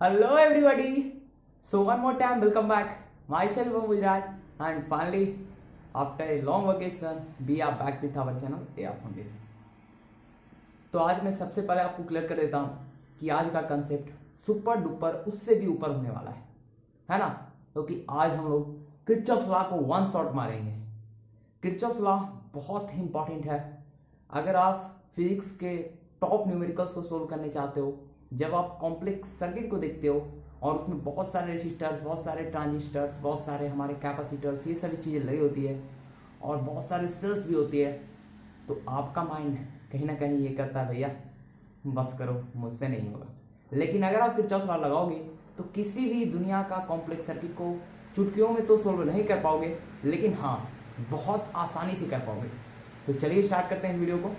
Hello everybody. So one more time, welcome back. Myself Gujarat, and finally, after a long vacation, we are back with our channel AR Foundation. तो आज मैं सबसे पहले आपको clear कर देता हूँ कि आज का कंसेप्ट सुपर डुपर उससे भी ऊपर होने वाला है ना? क्योंकि आज हम लोग किरचॉफ लॉ को वन शॉट मारेंगे। किरचॉफ लॉ बहुत ही इंपॉर्टेंट है अगर आप फिजिक्स के टॉप न्यूमेरिकल्स को सोल्व करने चाहते हो। जब आप कॉम्प्लेक्स सर्किट को देखते हो और उसमें बहुत सारे रेसिस्टर्स, बहुत सारे ट्रांजिस्टर्स, बहुत सारे हमारे कैपेसिटर्स, ये सारी चीज़ें लगी होती है और बहुत सारे सेल्स भी होती है, तो आपका माइंड कहीं ना कहीं ये करता है भैया बस करो, मुझसे नहीं होगा। लेकिन अगर आप किरचॉफ लॉ लगाओगे तो किसी भी दुनिया का कॉम्प्लेक्स सर्किट को चुटकियों में तो सोल्व नहीं कर पाओगे, लेकिन हाँ बहुत आसानी से कर पाओगे। तो चलिए स्टार्ट करते हैं वीडियो को।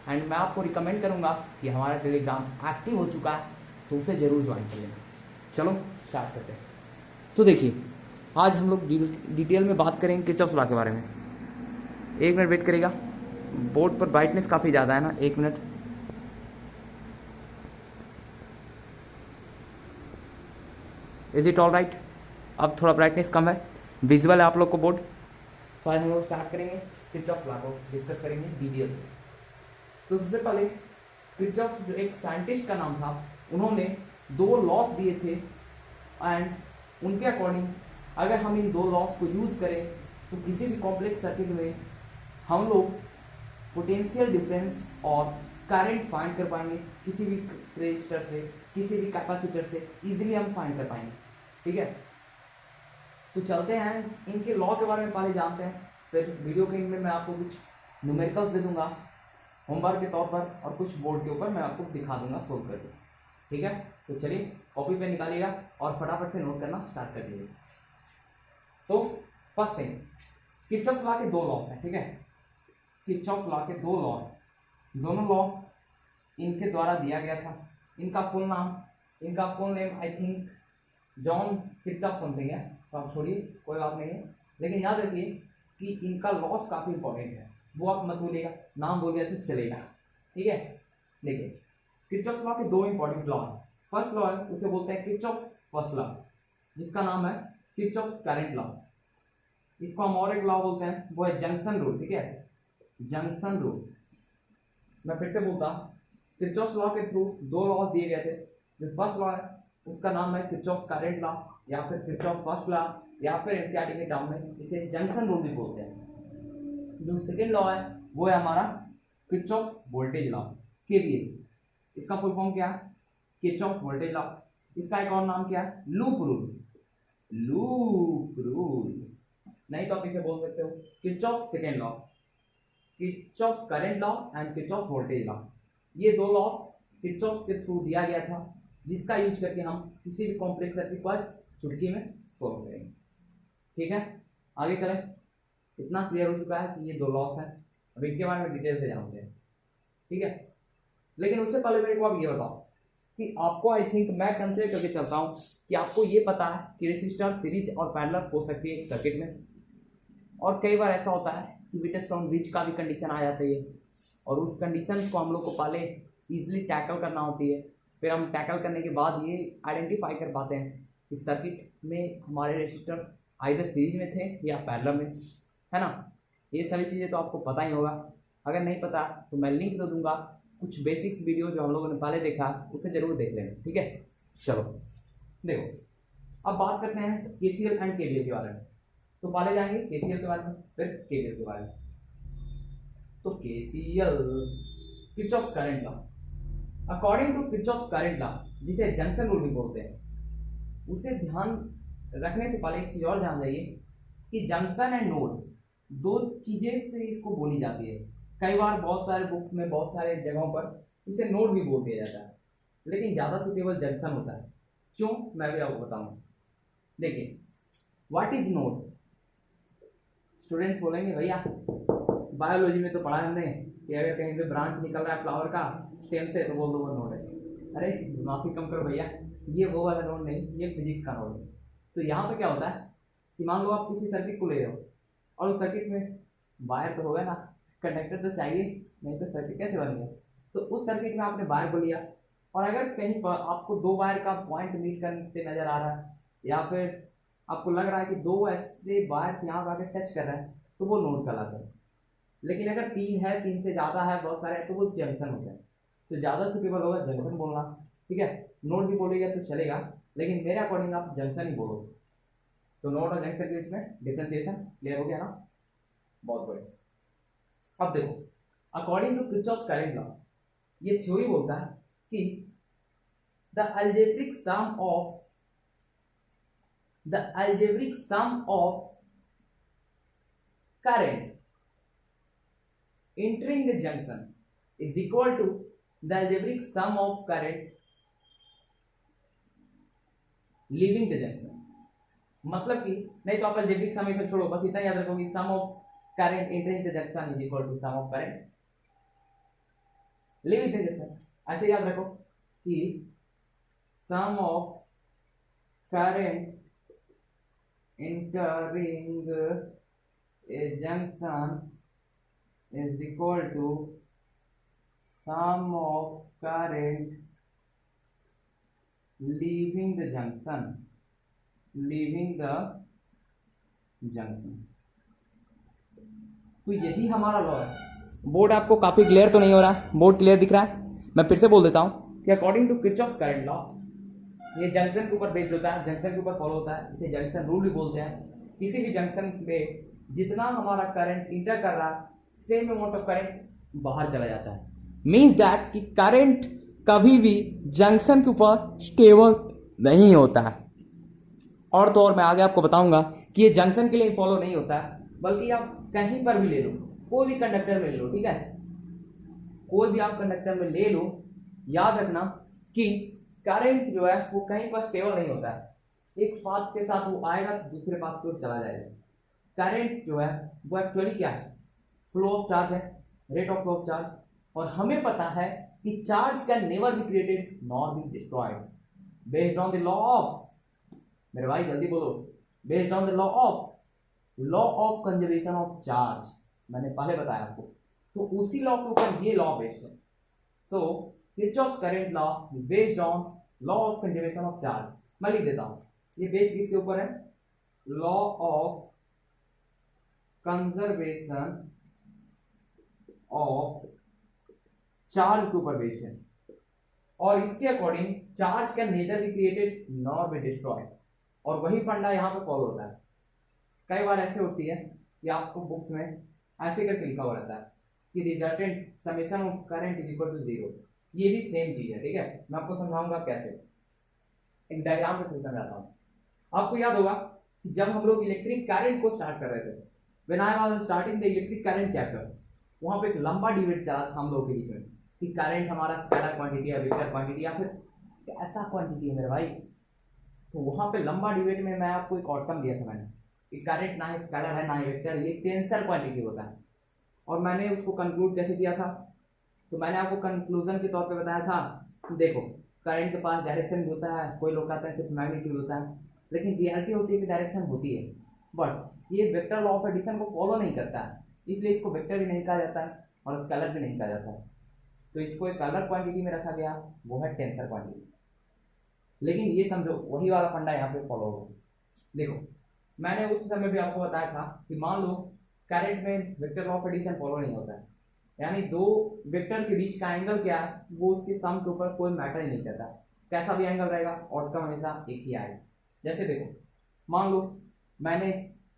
एंड मैं आपको रिकमेंड करूंगा कि हमारा टेलीग्राम एक्टिव हो चुका है, तो उसे जरूर ज्वाइन कर लेना। चलो स्टार्ट करते हैं। तो देखिए, आज हम लोग डिटेल में बात करेंगे किरचॉफ लॉ के बारे में। एक मिनट वेट करेगा, बोर्ड पर ब्राइटनेस काफ़ी ज़्यादा है ना, एक minute. Is it all right? अब थोड़ा ब्राइटनेस कम है, विजुअल है आप लोग को बोर्ड। तो आज हम लोग स्टार्ट करेंगे किरचॉफ लॉ को डिस्कस करेंगे डिटेल से। तो सबसे पहले किरचॉफ जो एक साइंटिस्ट का नाम था, उन्होंने दो लॉस दिए थे एंड उनके अकॉर्डिंग अगर हम इन दो लॉस को यूज करें तो किसी भी कॉम्प्लेक्स सर्किट में हम लोग पोटेंशियल डिफरेंस और करंट फाइंड कर पाएंगे। किसी भी रेजिस्टर से, किसी भी कैपेसिटर से इजीली हम फाइंड कर पाएंगे। ठीक है, तो चलते हैं इनके लॉ के बारे में पहले जानते हैं, फिर वीडियो के एंड में मैं आपको कुछ न्यूमेरिकल्स दे दूंगा होमवर्क के तौर पर और कुछ बोर्ड के ऊपर मैं आपको दिखा दूंगा सोल्व करके। ठीक है, तो चलिए कॉपी पे निकालिएगा और फटाफट से नोट करना स्टार्ट कर दीजिए। तो फर्स्ट थिंग, किरचॉफ लॉ के दो लॉस हैं। ठीक है, किरचॉफ लॉ के दो लॉ, दोनों लॉ इनके द्वारा दिया गया था। इनका full name I think John Kirchhoff something है, तो आप छोड़िए, कोई बात नहीं है। लेकिन याद रखिए कि इनका लॉस काफी इंपॉर्टेंट है, वो आप मत भूलिएगा, नाम बोल गया तो चलेगा। ठीक है, देखिए किरचॉफ लॉ के दो इंपॉर्टेंट लॉ है। फर्स्ट लॉ है, उसे बोलते हैं किरचॉफ फर्स्ट लॉ, जिसका नाम है किरचॉफ करंट लॉ। इसको हम और एक लॉ बोलते हैं, वो है जंक्शन रूल। ठीक है, जंक्शन रूल। मैं फिर से बोलता, किरचॉफ लॉ के थ्रू दो लॉज दिए गए थे। जो फर्स्ट लॉ है उसका नाम है किरचॉफ करंट लॉ या फिर किरचॉफ फर्स्ट लॉ, या फिर एनसीईआरटी के टर्म में इसे जंक्शन रूल भी बोलते हैं। जो सेकेंड लॉ है वो है हमारा किरचॉफ वोल्टेज लॉ, केवीएल। इसका फुल फॉर्म क्या है? Kirchhoff voltage law. इसका एक और नाम क्या है? Loop rule. लूप रूल नहीं तो आप इसे बोल सकते हो Kirchhoff second law, Kirchhoff current law and Kirchhoff voltage law. ये दो लॉस किरचॉफ के थ्रू दिया गया था, जिसका यूज करके हम किसी भी कॉम्प्लेक्स सर्किट को आज चुटकी में सोल्व करेंगे। ठीक है, आगे चलें। इतना क्लियर हो चुका है कि ये दो लॉस हैं, अब इनके बारे में डिटेल से जानते हैं। ठीक है, लेकिन उससे पहले मेरे को आप ये बताओ कि आपको, आई थिंक मैं कंसिडर करके चलता हूँ कि आपको ये पता है कि रेसिस्टर सीरीज और पैरेलल हो सकती है एक सर्किट में, और कई बार ऐसा होता है कि वीटस्टोन ब्रिज का भी कंडीशन आ जाती है, और उस कंडीशन को हम लोग को पहले इजिली टैकल करना होती है। फिर हम टैकल करने के बाद ये आइडेंटिफाई कर पाते हैं कि सर्किट में हमारे रेसिस्टर्स आइदर सीरीज में थे या पैरेलल में, है ना। ये सारी चीज़ें तो आपको पता ही होगा। अगर नहीं पता तो मैं लिंक दे दूंगा, कुछ बेसिक्स वीडियो जो हम लोगों ने पहले देखा उसे जरूर देख लेना। ठीक है, चलो देखो अब बात करते हैं केसीएल एंड केवीएल के बारे में। तो पहले जाएंगे केसीएल के बारे में, फिर केवीएल के बारे में। तो KCL, Kirchhoff current law. According to Kirchhoff current law, जिसे जंक्शन रूल भी बोलते हैं, उसे ध्यान रखने से पहले एक चीज और जान जाइए कि जंक्शन एंड नोड दो चीजें से इसको बोली जाती है। कई बार बहुत सारे बुक्स में, बहुत सारे जगहों पर इसे नोड भी बोल दिया जाता है, लेकिन ज्यादा सुटेबल जंक्शन होता है। क्यों, मैं भी आपको बताऊंगा। देखिए, व्हाट इज नोड? स्टूडेंट्स बोलेंगे भैया बायोलॉजी में तो पढ़ा हमने कि अगर कहीं पे ब्रांच निकल रहा है फ्लावर का स्टेम से तो बोल दो वो नोड है। अरे माफी कम करो भैया, ये वो वाला नोड नहीं, ये फिजिक्स का नोड है। तो यहाँ पे क्या होता है कि मान लो आप किसी सर्किट को ले रहे हो और उस सर्किट में वायर तो होगा ना, कंडक्टर तो चाहिए, नहीं तो सर्किट कैसे बनेगा। तो उस सर्किट में आपने वायर को लिया और अगर कहीं पर आपको दो वायर का पॉइंट मीट करते नजर आ रहा है या फिर आपको लग रहा है कि दो ऐसे वायर्स यहाँ पर आकर टच कर रहे हैं तो वो नोड कहलाता है। लेकिन अगर तीन है, तीन से ज़्यादा है, बहुत सारे हैं, तो वो जंक्शन होता है। तो ज़्यादा सुटेबल होगा जंक्शन बोलना, ठीक है। नोड भी बोलेगा तो चलेगा, लेकिन मेरे अकॉर्डिंग आप जंक्शन ही बोलो। तो नोड और जंक्शन के बीच में डिफ्रेंसिएशन क्लियर हो गया ना, बहुत बढ़िया। अब देखो, according to Kirchhoff's current law, ये थ्योरी बोलता है कि the algebraic sum of current entering the junction is equal to the algebraic sum of current leaving the junction। मतलब कि नहीं तो आप algebraic sum ये सब छोड़ो, बस इतना याद रखो कि sum of current entering the junction is equal to sum of current leaving the junction। ऐसे याद रखो कि sum of current entering a junction is equal to sum of current leaving the junction। तो यही हमारा लॉ है। Board आपको काफी क्लियर तो नहीं हो रहा? बोर्ड क्लियर दिख रहा है? मैं फिर से बोल देता हूं कि according to Kirchhoff's current law, ये जंक्शन के ऊपर बेस्ड होता है, जंक्शन के ऊपर फॉलो होता है, इसे जंक्शन रूल भी बोलते हैं। किसी भी जंक्शन में जितना हमारा करंट इंटर कर रहा है, सेम अमाउंट ऑफ करंट बाहर चला जाता है। मींस दैट कि करंट कभी भी जंक्शन के ऊपर स्टेबल नहीं होता है। और तो और मैं आगे आपको बताऊंगा कि ये जंक्शन के लिए फॉलो नहीं होता है, बल्कि आप कहीं पर भी ले लो, कोई भी कंडक्टर में ले लो, ठीक है, कोई भी आप कंडक्टर में ले लो, याद रखना कि करंट जो है वो कहीं पर स्टेबल नहीं होता है। एक पाथ के साथ वो आएगा तो दूसरे पाथ की ओर चला जाएगा। करंट जो है वो एक्चुअली क्या है? फ्लो ऑफ चार्ज है, rate of flow of charge. और हमें पता है कि charge can never be created nor be destroyed based on the law of, मेरे भाई जल्दी बोलो, based on the law of conservation of charge. मैंने पहले बताया आपको, तो उसी लॉ के ऊपर ये लॉ बेस्ड है। So Kirchhoff's current law based on law of conservation of charge. मैं लिख देता हूं, ये बेस्ड किसके ऊपर है? Law of conservation of charge के ऊपर बेस्ड है। और इसके according charge can neither be created nor be destroyed. और वही फंडा यहां पे फॉलो होता है। कई बार ऐसे होती है कि आपको बुक्स में ऐसे करके लिखा हुआ रहता है कि resultant summation of current is equal to 0। ये भी सेम चीज है, ठीक है। मैं आपको समझाऊंगा कैसे, एक डायग्राम के थ्रू समझाता हूं। आपको याद होगा कि जब हम लोग इलेक्ट्रिक करंट को स्टार्ट कर रहे थे, when I was starting the electric current chapter, वहां पे एक लंबा डिबेट चला था हम लोगों के बीच में कि करंट हमारा स्केलर क्वांटिटी है, वेक्टर क्वांटिटी, या फिर ऐसा क्वांटिटी है मेरे भाई। तो वहां पे लंबा डिबेट में मैं आपको एक आउटकम दिया था मैंने कि करंट ना ही स्केलर है ना ही वेक्टर, ये टेंसर क्वांटिटी होता है। और मैंने उसको कंक्लूड कैसे किया था? तो मैंने आपको कंक्लूजन के तौर पे बताया था, देखो करंट के पास डायरेक्शन भी होता है, कोई लोग कहते हैं सिर्फ मैग्नीट्यूड होता है, लेकिन रियलिटी होती है कि डायरेक्शन होती है। बट ये वेक्टर लॉ ऑफ एडिशन को फॉलो नहीं करता है, इसलिए इसको वेक्टर भी नहीं कहा जाता है और स्केलर भी नहीं कहा जाता है। तो इसको एक अलग क्वांटिटी में रखा गया, वो है टेंसर क्वांटिटी। लेकिन ये समझो वही वाला फंडा यहाँ पे फॉलो होगा। देखो मैंने उस समय भी आपको बताया था कि मान लो करंट में vector law of addition follow नहीं होता है, यानी दो वेक्टर के बीच का एंगल क्या है वो उसके सम के ऊपर कोई मैटर ही नहीं करता, कैसा भी एंगल रहेगा आउटकम हमेशा एक ही आएगा। जैसे देखो मान लो मैंने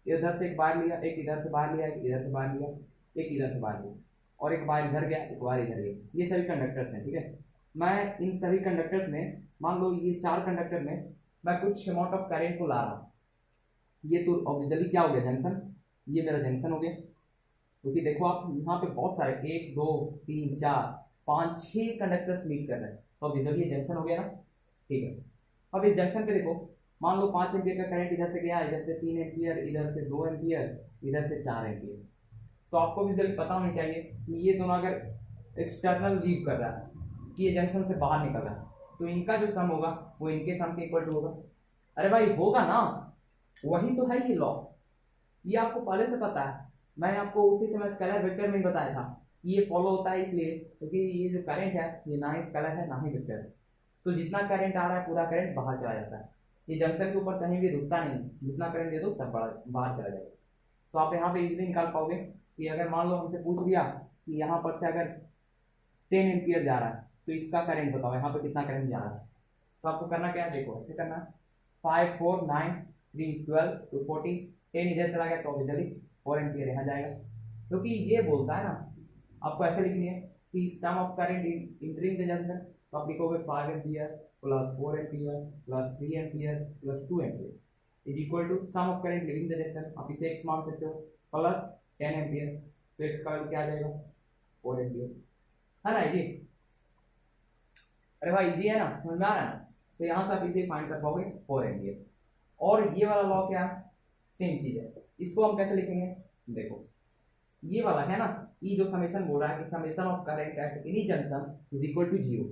इधर से एक बार लिया, एक इधर से बाहर लिया, एक इधर से बाहर लिया, एक इधर से बाहर लिया, और एक बार इधर गया, एक बार इधर गया। ये सभी कंडक्टर्स हैं, ठीक है। मैं इन सभी कंडक्टर्स में, मान लो ये चार कंडक्टर में मैं कुछ अमाउंट ऑफ करंट को ला रहा हूँ। ये तो ऑब्वियसली क्या हो गया? जंक्शन। ये मेरा जंक्शन हो गया, क्योंकि देखो आप यहाँ पे बहुत सारे 1 2 3 4 5 6 कंडक्टर्स मीट कर रहे हैं, तो ऑब्वियसली ये जंक्शन हो गया ना, ठीक है। अब इस जंक्शन पे देखो मान लो 5 एम्पियर का करंट इधर से गया, इधर से 3 एम्पियर, इधर से 2 एम्पियर, इधर से 4 एम्पियर। तो आपको विजुअली पता होनी चाहिए कि ये दोनों अगर एक्सटर्नल लीव कर रहा है कि ये जंक्शन से बाहर निकल रहा है, तो इनका जो सम होगा वो इनके सम के इक्वल टू होगा। अरे भाई होगा ना, वही तो है ये लॉ, ये आपको पहले से पता है। मैं आपको उसी समय स्केलर वेक्टर में ही बताया था ये फॉलो होता है, इसलिए क्योंकि ये जो करंट है ये ना ही स्केलर है ना ही वेक्टर है, तो जितना करंट आ रहा है पूरा करंट बाहर चला जाता है। ये जंक्शन के ऊपर कहीं भी रुकता नहीं, जितना करंट दे दो सब बाहर चला जाएगा। तो आप यहाँ पे इजीली निकाल पाओगे कि अगर मान लो हमसे पूछ दिया कि यहाँ पर से अगर 10 एम्पियर जा रहा है तो इसका करंट बताओ, यहाँ पर कितना करंट जा रहा है। तो आपको करना क्या है, देखो ऐसे करना है 5 4 9 3 12 2 40, 10 इधर चला गया तो ऑब्वियसली 4 एम्पियर यहाँ जाएगा, क्योंकि ये बोलता है ना आपको ऐसे लिखनी है कि sum of current entering the junction. तो आप लिखोगे 5 ampere plus 4 ampere plus 3 ampere plus 2 ampere is equal to sum of current leaving the junction. आप इसे x मान सकते हो प्लस 10 एम्पियर, तो x का वैल्यू क्या आ जाएगा 4 एम्पियर, है ना जी। अरे भाई इजी है ना, समझ में आ रहा है ना। तो यहाँ से आप इसे फाइंड कर पाओगे 4 एम्पियर। और ये वाला लॉ क्या है, सेम चीज है। इसको हम कैसे लिखेंगे, देखो ये वाला है ना, ये जो समेशन बोल रहा है कि summation of current at any junction is equal to 0,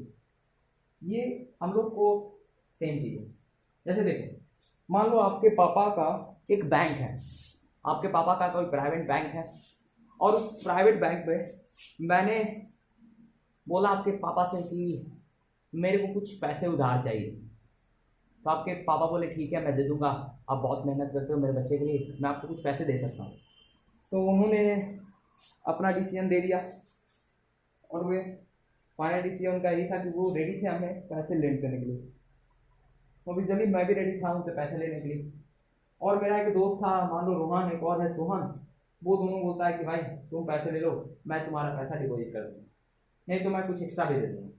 ये हम लोग को सेम चीज है। जैसे देखो मान लो आपके पापा का एक बैंक है, आपके पापा का कोई प्राइवेट बैंक है, और उस प्राइवेट बैंक में मैंने बोला आपके पापा से कि मेरे को कुछ पैसे उधार चाहिए। तो आपके पापा बोले ठीक है मैं दे दूंगा, आप बहुत मेहनत करते हो मेरे बच्चे के लिए, मैं आपको कुछ पैसे दे सकता हूँ। तो उन्होंने अपना डिसीजन दे दिया, और वे फाइनल डिसीजन उनका यही था कि वो रेडी थे हमें पैसे लेंड करने के लिए। तो अभी मैं भी रेडी था उनसे पैसे लेने के लिए। और मेरा एक दोस्त था, मान लो रोहन, एक और है सोहन, वो दोनों बोलता है कि भाई तुम पैसे ले लो, मैं तुम्हारा पैसा डिपॉजिट कर दूँगा, नहीं तो मैं कुछ एक्स्ट्रा भी दे दूँगा।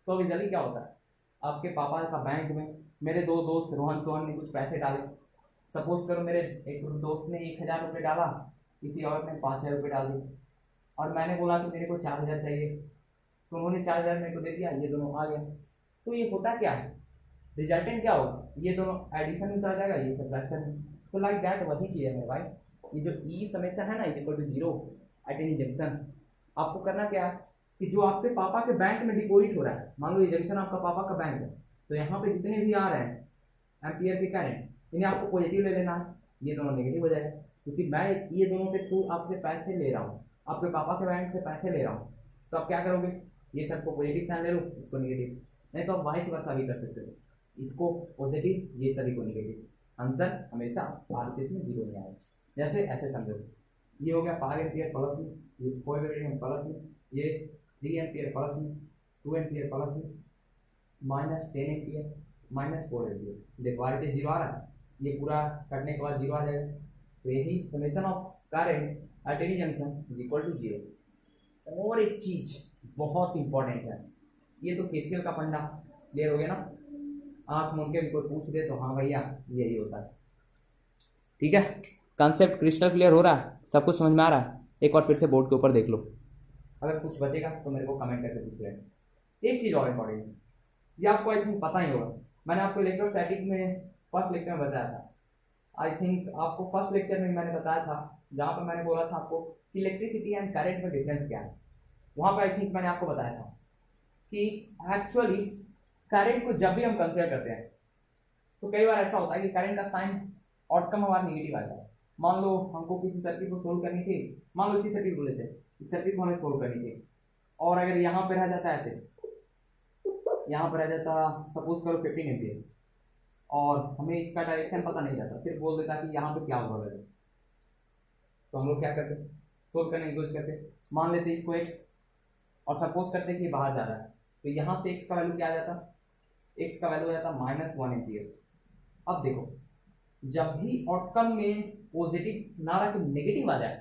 तो अभी जल्दी क्या होता है, आपके पापा का बैंक में मेरे दो दोस्त रोहन सोहन ने कुछ पैसे डाले। सपोज करो मेरे एक दोस्त ने 1000 रुपये डाला, किसी और ने 5000 रुपये डाल दिए, और मैंने बोला कि मेरे को 4000 चाहिए, तो उन्होंने 4000 मेरे को दे दिया, ये दोनों आ गया। तो ये होता क्या है, रिजल्टेंट क्या होगा, ये दोनों एडिशन में चला जाएगा, ये सब्ट्रैक्शन में। तो लाइक दैट वही चीज़ है मेरे भाई, ये जो ई समेशन है ना is equal to 0 at any junction. आपको करना क्या है कि जो आपके पापा के बैंक में डिपॉजिट हो रहा है, मान लो ये जंक्शन आपका पापा का बैंक है, तो यहाँ पे जितने भी आ रहे हैं एम्पियर के करंट इन्हें आपको पॉजिटिव ले लेना है, ये दोनों नेगेटिव हो जाएगा, क्योंकि मैं ये दोनों के थ्रू आपसे पैसे ले रहा हूँ, आपके पापा के बैंक से पैसे ले रहा हूँ। तो आप क्या करोगे, ये सबको पॉजिटिव साइन ले लो, इसको नेगेटिव, नहीं तो आप वाइस वर्सा भी कर सकते हो, इसको पॉजिटिव ये सभी को नेगेटिव, आंसर हमेशा आरएचएस में 0 नहीं आएगा। जैसे ऐसे समझो, ये हो गया 5 एम्पियर प्लस में, ये 4 एम्पियर प्लस में, ये 3 एम्पियर प्लस में, 2 एम्पियर प्लस में, माइनस 10 एम्पियर माइनस 4 एम्पियर। देखो आरएचएस 0 आ रहा है, ये पूरा कटने के बाद 0 आ जाएगा। तो यही summation of current at any junction is equal to 0। और एक चीज बहुत इंपॉर्टेंट है, ये तो केसीएल का फंडा क्लियर हो गया ना, आंख मूंद के भी कोई पूछ दे तो हाँ भैया यही होता है। ठीक है, कॉन्सेप्ट क्रिस्टल क्लियर हो रहा है, सब कुछ समझ में आ रहा है। एक बार फिर से बोर्ड के ऊपर देख लो, अगर कुछ बचेगा तो मेरे को कमेंट करके पूछ लेना। एक चीज़ और इम्पॉर्टेंट है, ये आपको आई थिंक पता ही होगा, मैंने आपको इलेक्ट्रोस्टैटिक में फर्स्ट लेक्चर में बताया था। आई थिंक आपको फर्स्ट लेक्चर में मैंने बताया था, जहाँ पर मैंने बोला था आपको कि इलेक्ट्रिसिटी एंड करंट में डिफरेंस क्या है। वहाँ पर आई थिंक मैंने आपको बताया था कि एक्चुअली करंट को जब भी हम कंसिडर करते हैं तो कई बार ऐसा होता है कि करंट का साइन आउटकम हमारा नेगेटिव आता है। मान लो हमको किसी सर्किट को सोल्व करनी थी, मान लो इसी सर्किट को लेते हैं, इस सर्किट को हमें सोल्व करनी थी, और अगर यहाँ पर रह जाता ऐसे, यहाँ पर रह जाता सपोज करो 15 एम्पियर, और हमें इसका डायरेक्शन पता नहीं रहता, सिर्फ बोल देता कि यहाँ पे क्या हुआ है, तो हम लोग क्या करते, सोल्व करने की कोशिश करते, मान लेते इसको x, और सपोज करते कि बाहर जा रहा है, तो यहाँ से x का वैल्यू क्या आ जाता, x का वैल्यू आ जाता -1 एम्पियर। अब देखो जब भी आउटकम में पॉजिटिव ना रख नेगेटिव आ जाए,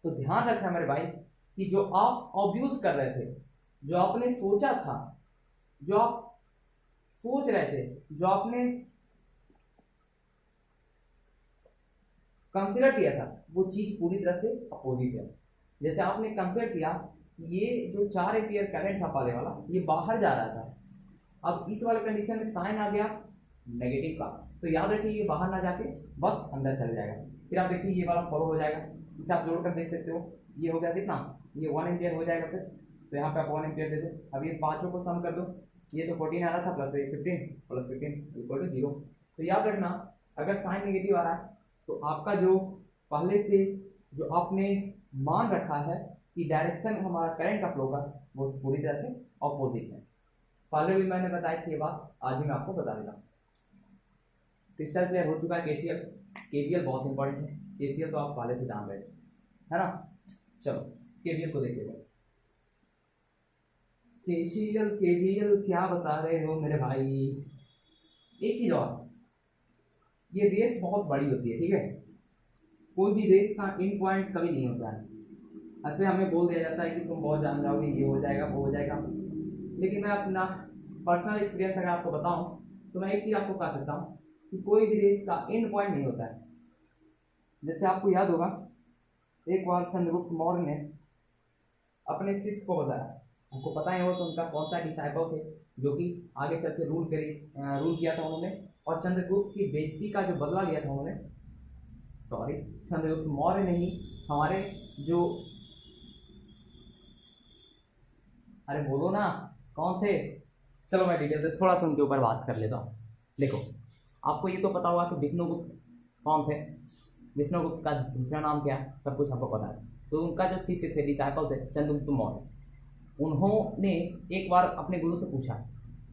तो ध्यान रखना मेरे भाई कि जो आप ऑब्यूज कर रहे थे, जो आपने सोचा था, जो आप सोच रहे थे, जो आपने कंसिडर किया था, वो चीज पूरी तरह से अपोजिट है। जैसे आपने कंसिडर किया ये जो 4 एम्पियर करंट था पहले वाला, ये बाहर जा रहा था, अब इस वाले कंडीशन में साइन आ गया नेगेटिव का, तो याद रखिए ये बाहर ना जाके बस अंदर चल जाएगा। फिर आप देखिए ये वाला फॉलो हो जाएगा, इसे आप जोड़ कर देख सकते हो, ये हो गया कितना, ये 1 एम्पियर हो जाएगा। फिर तो यहाँ पे आप 1 एम्पियर दे दो, अब ये पांचों को सम कर दो, ये तो 14 आ रहा था प्लस 15 प्लस 15 इक्वल टू 0। तो याद रखना अगर साइन नेगेटिव आ रहा है तो आपका जो पहले से जो आपने मान रखा है कि डायरेक्शन हमारा करंट का फ्लो का, वो पूरी तरह से ऑपोजिट है। पहले भी मैंने बताई थी ये बात, आज भी मैं आपको बता देता हूँ। क्रिस्टल क्लियर हो चुका है केसीएल, केवीएल बहुत इंपॉर्टेंट है, केसीएल तो आप पहले से जान रहे है ना। चलो केवीएल को देखिएगा। केसीएल केवीएल क्या बता रहे हो मेरे भाई। एक चीज और, ये रेस बहुत बड़ी होती है, ठीक है। कोई भी रेस का इन पॉइंट कभी नहीं होता है। ऐसे हमें बोल दिया जाता है कि तुम बहुत जान जाओगे, ये हो जाएगा वो हो जाएगा, लेकिन मैं अपना पर्सनल एक्सपीरियंस अगर आपको बताऊं तो मैं एक चीज़ आपको कह सकता हूँ कि कोई भी रेस का एंड पॉइंट नहीं होता है। जैसे आपको याद होगा, एक बार चंद्रगुप्त मौर्य ने अपने शिष्य को बताया, आपको पता ही हो तो उनका कौन सा डिसाइपल थे जो कि आगे चल के रूल किया था उन्होंने, और चंद्रगुप्त की बेइज्जती का जो बदला लिया था उन्होंने, सॉरी चंद्रगुप्त मौर्य नहीं, हमारे जो, अरे बोलो ना कौन थे। चलो मैं डिटेल से थोड़ा सा उनके ऊपर बात कर लेता हूँ। देखो आपको ये तो पता होगा कि विष्णुगुप्त कौन थे, विष्णुगुप्त का दूसरा नाम क्या, सब कुछ आपको पता है। तो उनका जो शिष्य थे, डिसाइपल थे चंद्रगुप्त मौर्य, उन्होंने एक बार अपने गुरु से पूछा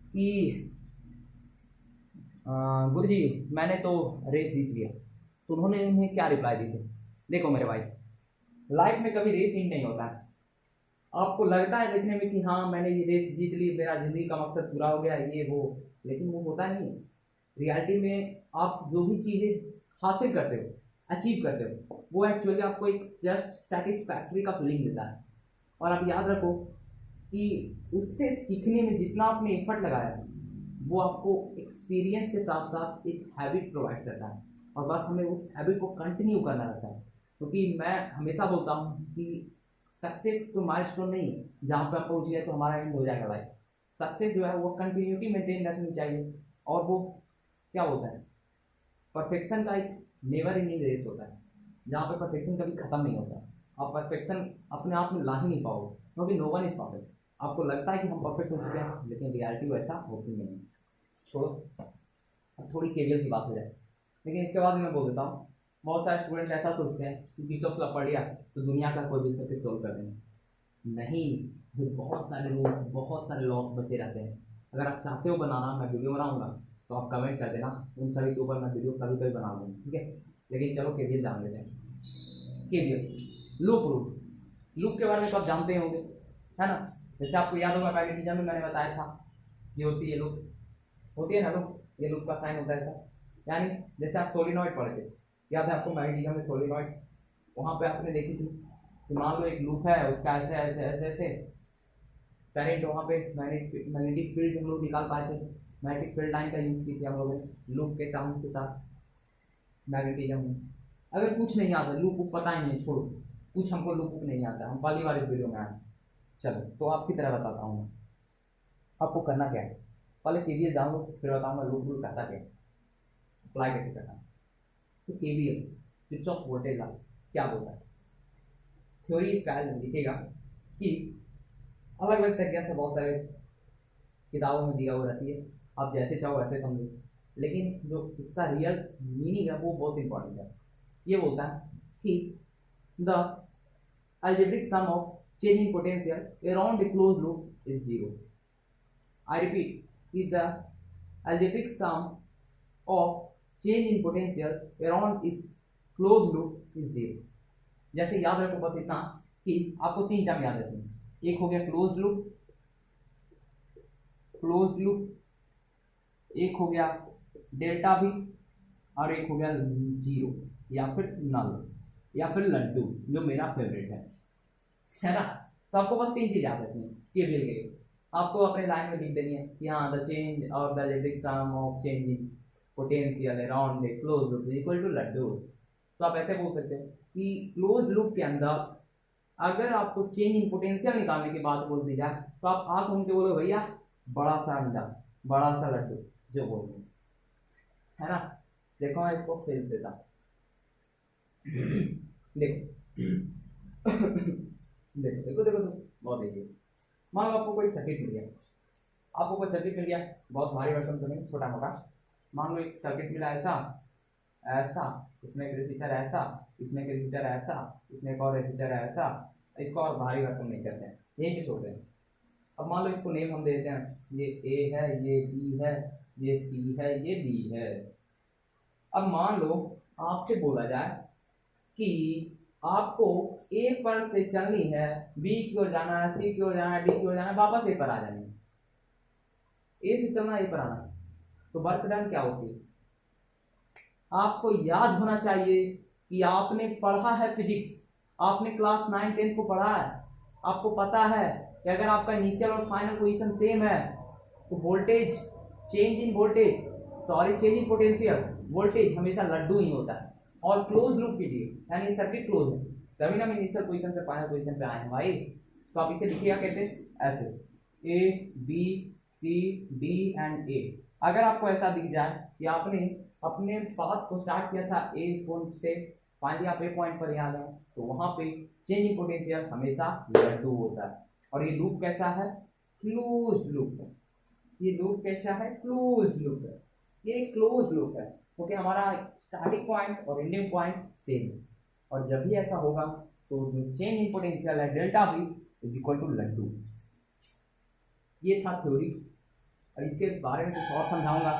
कि गुरु जी मैंने तो रेस जीत लिया। तो उन्होंने उन्हें क्या रिप्लाई दी थी। देखो मेरे भाई, लाइफ में कभी रेस एंड नहीं होता है। आपको लगता है देखने में कि हाँ मैंने ये रेस जीत ली, मेरा जिंदगी का मकसद पूरा हो गया ये वो, लेकिन वो होता नहीं है। रियलिटी में आप जो भी चीज़ें हासिल करते हो, अचीव करते हो, वो एक्चुअली आपको एक जस्ट सेटिस्फैक्ट्री का फीलिंग देता है। और आप याद रखो कि उससे सीखने में जितना आपने एफर्ट लगाया वो आपको एक्सपीरियंस के साथ साथ एक हैबिट प्रोवाइड करता है, और बस हमें उस हैबिट को कंटिन्यू करना रहता है। क्योंकि मैं हमेशा बोलता हूँ कि सक्सेस कोई माइलस्टोन नहीं है जहाँ पे आप पहुँच गए तो हमारा एंड हो जाएगा लाइफ। सक्सेस जो है वो कंटिन्यूटी मेंटेन रखनी चाहिए, और वो क्या होता है, परफेक्शन का एक नेवर एंडिंग रेस होता है जहाँ पे परफेक्शन कभी खत्म नहीं होता। आप परफेक्शन अपने आप में ला ही नहीं पाओगे, क्योंकि नो वन इज परफेक्ट। आपको लगता है कि हम परफेक्ट हो चुके हैं, लेकिन रियलिटी वैसा होती नहीं है। छोड़ो, अब थोड़ी केवीएल की बात हो जाए, लेकिन इसके बाद मैं बोल देता हूँ, बहुत सारे स्टूडेंट ऐसा सोचते हैं कि टीचर्स ला पढ़ लिया तो दुनिया का कोई भी सबके सोल्व कर देंगे। नहीं, फिर बहुत सारे रूल्स, बहुत सारे लॉस बचे रहते हैं। अगर आप चाहते हो बनाना, मैं वीडियो बनाऊंगा तो आप कमेंट कर देना, उन सभी के ऊपर मैं वीडियो कभी कभी बना दूँगा, ठीक है। लेकिन चलो केवीएल जान लेते हैं। केवीएल लूप के बारे में तो आप जानते होंगे, है ना। जैसे आपको याद होगा मैग्नेटिज्म में मैंने बताया था, ये होती है लूप, होती है ना लूप, ये लूप का साइन होता है ऐसा। यानी जैसे आप सोलिनॉइड पढ़े थे, याद है आपको मैग्नेटिज्म में सोलिनॉइड, वहाँ पे आपने देखी थी कि मान लो एक लूप है, उसका ऐसे ऐसे ऐसे ऐसे करंट, वहाँ पे मैग्नेटिक फील्ड हम लोग निकाल पाए थे। मैग्नेटिक फील्ड लाइन का यूज़ की थी हम लोगों ने लूप के काम के साथ मैग्नेटिज्म में। अगर कुछ नहीं आता, लूप पता ही नहीं, छोड़ो, कुछ हमको लूप नहीं आता, हम पहली बार इस वीडियो में आए। चलो तो आपकी तरह बताता हूँ मैं, आपको करना क्या है, पहले केवीएल जान लो, फिर बताऊँगा लूप कहता क्या है, अप्लाई कैसे करना है। तो केवीएल किरचॉफ वोल्टेज लॉ क्या बोलता है, थ्योरी इस पहले लिखेगा कि अलग अलग तरीके से बहुत सारे किताबों में दिया हुआ रहती है, आप जैसे चाहो वैसे समझो, लेकिन जो इसका रियल मीनिंग है वो बहुत इंपॉर्टेंट है। ये बोलता है कि the algebraic sum of change in potential around a closed loop is zero. I repeat, is the algebraic sum of change in potential around is closed loop is zero. जैसे याद रखो बस इतना कि आपको तीन टर्म याद रखनी है, एक हो गया क्लोज लूप, एक हो गया डेल्टा भी, और एक हो गया जीरो या फिर नल या फिर लड्डू जो मेरा फेवरेट है ना। तो आपको बस तीन चीज याद रखनी है केवीएल के लिए। आपको अपने लाइन में लिख देनी है कि हाँ द चेंज और the algebraic sum of change in potential around a close loop is equal to लड्डू। तो आप ऐसे बोल सकते हैं कि क्लोज लूप के अंदर अगर आपको चेंज इन पोटेंशियल निकालने की बात बोल दी जाए तो आप आंख घूम के बोलो भैया बड़ा सा अंडा, बड़ा सा लड्डू जो बोल रहे है ना। देखो मैं इसको फेल देता, देखो देखो देखो देखो तो बहुत देखिए, मान लो आपको कोई सर्किट मिल गया, बहुत भारी वर्षन तो नहीं, छोटा मोटा। मान लो एक सर्किट मिला ऐसा ऐसा, इसमें एक रेजिस्टर ऐसा, इसमें एक रेजिस्टर ऐसा, इसमें एक और रेजिस्टर ऐसा, इसको और भारी वर्षन नहीं करते हैं, यही पे छोड़ रहे हैं। अब मान लो इसको नेम हम देते हैं, ये ए है, ये बी है, ये सी है, ये डी है। अब मान लो आपसे बोला जाए कि आपको ए पर से चलनी है, बी की ओर जाना है, सी की ओर जाना है, डी की ओर जाना है, वापस ए पर आ जानी है। ए से चलना, ए पर आना है, तो वर्क डन क्या होती है? आपको याद होना चाहिए कि आपने पढ़ा है फिजिक्स, आपने क्लास 9-10 को पढ़ा है, आपको पता है कि अगर आपका इनिशियल और फाइनल पोजीशन सेम है तो voltage change in voltage, sorry change in potential, voltage हमेशा लड्डू ही होता है। और क्लोज लूप के लिए यानी सर्किट क्लोज है, तभी ना हम इनिशियल पोजीशन से फाइनल पोजीशन पे आए हैं भाई। तो आप इसे लिखिएगा कैसे? ऐसे, A B C D and A. अगर आपको ऐसा दिख जाए कि आपने अपने पाथ को स्टार्ट किया था ए पॉइंट से, फाइनली आप ए पॉइंट पर यहाँ गए, तो वहां पे चेंज इन पोटेंशियल हमेशा लड्डू होता है। और ये लूप कैसा है? क्लोज्ड लूप है। ये लूप कैसा है? क्लोज्ड लूप है। ये क्लोज लूप है क्योंकि हमारा स्टार्टिंग पॉइंट और एंडिंग पॉइंट सेम है। और जब भी ऐसा होगा तो जो चेंज इन पोटेंशियल है delta V is equal to लड्डू। ये था थ्योरी। और इसके बारे में कुछ और समझाऊंगा,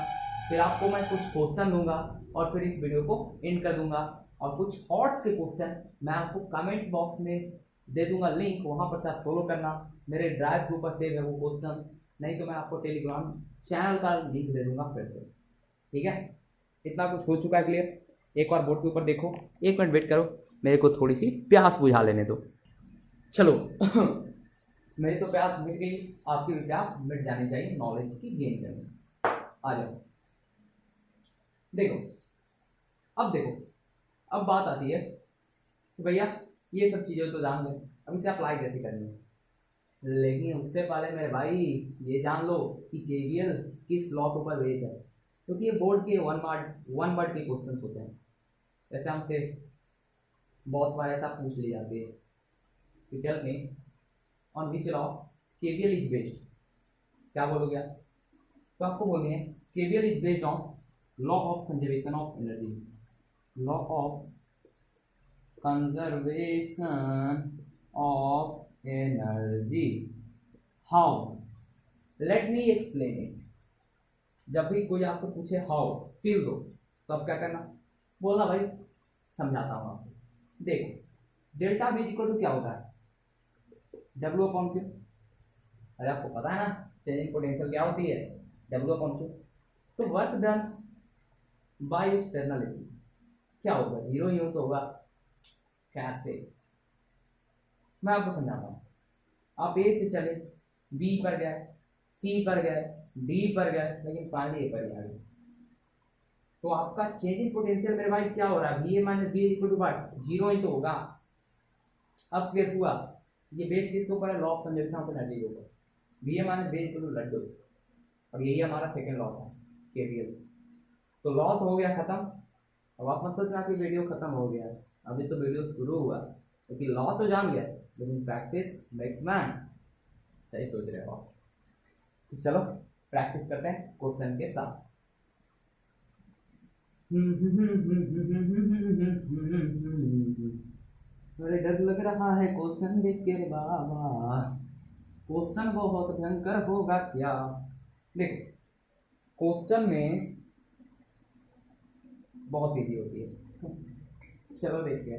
फिर आपको मैं कुछ क्वेश्चन दूंगा और फिर इस वीडियो को एंड कर दूंगा। और कुछ थॉट्स के क्वेश्चन मैं आपको कमेंट बॉक्स में दे दूंगा लिंक, वहां पर से आप फॉलो करना। मेरे ड्राइव ग्रुप पर सेव है वो क्वेश्चन, नहीं तो मैं आपको टेलीग्राम चैनल का लिंक दे दूंगा फिर से। ठीक है, इतना कुछ हो चुका है क्लियर। एक बार बोर्ड के ऊपर देखो, 1 मिनट वेट करो, मेरे को थोड़ी सी प्यास बुझा लेने दो। चलो मेरी तो प्यास मिट गई, आपकी भी प्यास मिट जानी चाहिए नॉलेज की गेन करने। आ जाओ, देखो अब देखो, अब बात आती है तो भैया ये सब चीज़ें तो जान लें, अब इसे अप्लाई कैसे करनी है। लेकिन उससे पहले मेरे भाई ये जान लो कि केवीएल किस लॉ के ऊपर बेस्ड है, क्योंकि ये बोर्ड के वन वर्ड के क्वेश्चन होते हैं। जैसे हमसे बहुत बार ऐसा पूछ ली जाती है कि tell me on which law KVL is based, क्या बोलोगे आप? तो आपको बोलनी है KVL is based on law of conservation of energy, law of conservation of energy. How? Let me explain it. जब भी कोई आपको पूछे हाउ, फील दो, तो अब क्या करना? बोलना भाई समझाता हूं आपको। देखो डेल्टा बी इक्वल टू क्या होता है? W upon Q. अरे आपको पता है ना चेंज इन पोटेंशियल क्या होती है? W upon Q. तो वर्क डन बाय एक्सटर्नलिटी क्या होगा? जीरो ही हो तो होगा। कैसे? मैं आपको समझाता हूँ। आप ए से चले, बी पर गए, सी पर गए, डी पर गए, लेकिन फाइनली ए पर ही आ गए। तो आपका चेंज इन पोटेंशियल मेरे भाई क्या हो रहा है? B A minus B equal to what? Zero ही तो होगा। अब क्लियर हुआ? ये बेस किसके ऊपर है? Law of conservation of energy के ऊपर। B A minus B equal to लड्डू। और यही हमारा सेकंड लॉ था केवीएल। तो लॉ तो हो गया खत्म। अब आप मत सोचना कि वीडियो खत्म हो गया है, अभी तो वीडियो शुरू हुआ, क्योंकि लॉ तो जान गया लेकिन प्रैक्टिस मेक्स मैन। सही सोच रहे हो आप। तो चलो प्रैक्टिस करते हैं क्वेश्चन के साथ। अरे डर लग रहा है क्वेश्चन देख के बाबा, क्वेश्चन बहुत भयंकर होगा क्या? देखो क्वेश्चन में बहुत इजी होती है। चलो देखिए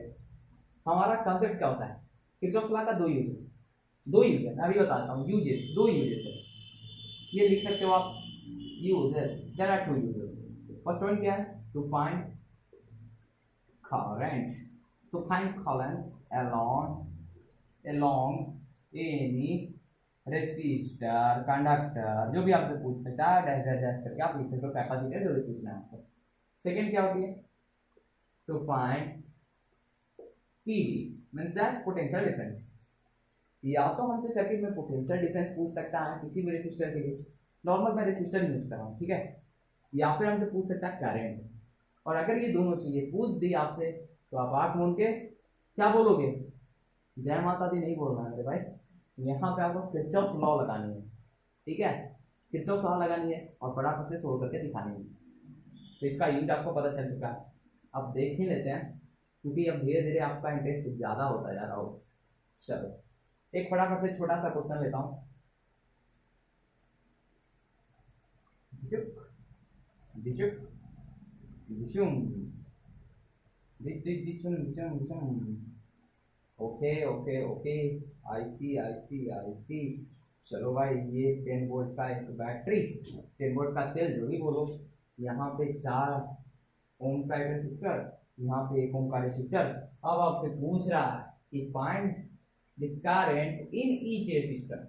हमारा कंसेप्ट क्या होता है। किरचॉफ लॉ का दो यूज है, अभी बताता हूँ। यूजेस, दो यूजेस है, ये लिख सकते हो आप। Uses, there are two uses. First one क्या है? To find current, to find current along any resistor, conductor, जो भी आपसे पूछ सकता है, डैश डैश डैश करके आप लिख सकते हो, कैपेसिटर, जो भी पूछना है आपको। सेकेंड क्या होती है? To find PV means that potential difference. या तो हमसे सर्किट में पोटेंशियल डिफरेंस पूछ सकता है किसी भी रेसिस्टर के लिए, नॉर्मल मैं रेसिस्टर यूज कर रहा हूँ, ठीक है। या फिर हमसे पूछ सकता है करंट। और अगर ये दोनों चीजें पूछ दी आपसे तो आप आंख मूंद के क्या बोलोगे? जय माता दी नहीं बोलना है मेरे भाई। यहाँ पे आपको किरचॉफ लॉ लगानी है, ठीक है। किरचॉफ लॉ लगानी है और फटाफट से सोल्व करके दिखानी है। तो इसका यूज आपको पता चल चुका है, अब देख ही लेते हैं, क्योंकि अब धीरे धीरे आपका इंटरेस्ट ज़्यादा होता जा रहा हो। चलो एक फटाफट से छोटा सा क्वेश्चन लेता हूँ। दिशुक दिशुक दिशुम दिशुम दिशुम दिशुम। ओके ओके ओके, आई सी आई सी आई सी। चलो भाई, ये 10 वोल्ट का एक बैटरी, 10 वोल्ट का सेल जो भी बोलो, यहाँ पे 4 ओम का एक रेसिस्टर, यहाँ पे 1 ओम का रेसिस्टर। अब आपसे पूछ रहा है कि find the current in each resistor.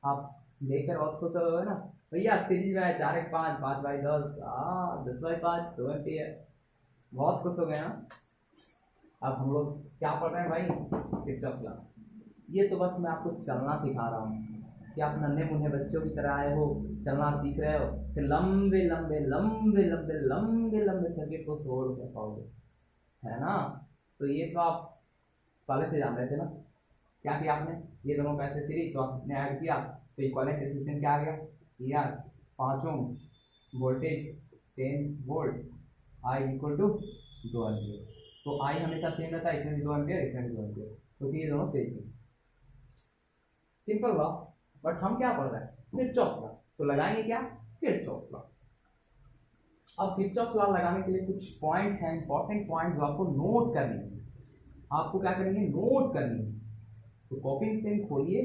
आप देखकर बहुत खुश हो गए ना भैया, सीरीज में है 4 1 5 5 बाई 10, 10 बाई 5 2 एम्पियर। बहुत खुश हो गए ना। अब हम लोग क्या पढ़ रहे हैं भाई, किरचॉफ लॉ। ये तो बस मैं आपको चलना सिखा रहा हूँ कि आप नन्हे मुन्ने बच्चों की तरह आए हो, चलना सीख रहे हो, फिर लंबे लंबे लंबे लंबे लंबे लंबे सर्किट को सोल्व कर पाओगे, है ना। तो ये तो आप पहले से जान रहे थे ना। क्या किया आपने, ये दोनों का ऐसे सीरीज तो आपने ऐड किया, तो इक्विवेलेंट रेजिस्टेंस क्या आ गया यार, 5 ohm, voltage 10 volt, I equal to 2 ampere. तो आई हमेशा सेम रहता है, इसमें भी 2 एम्पियर, इसमें भी 2 एम्पियर, क्योंकि ये दोनों सेम है। Simple law. बट हम क्या पढ़ रहे हैं, किरचॉफ लॉ। तो लगाएंगे क्या, किरचॉफ लॉ। अब किरचॉफ लॉ लगाने के लिए कुछ पॉइंट हैं, इंपॉर्टेंट पॉइंट, जो आपको नोट करनी है। आपको क्या करेंगे, नोट करनी है। तो कॉपी पेन खोलिए।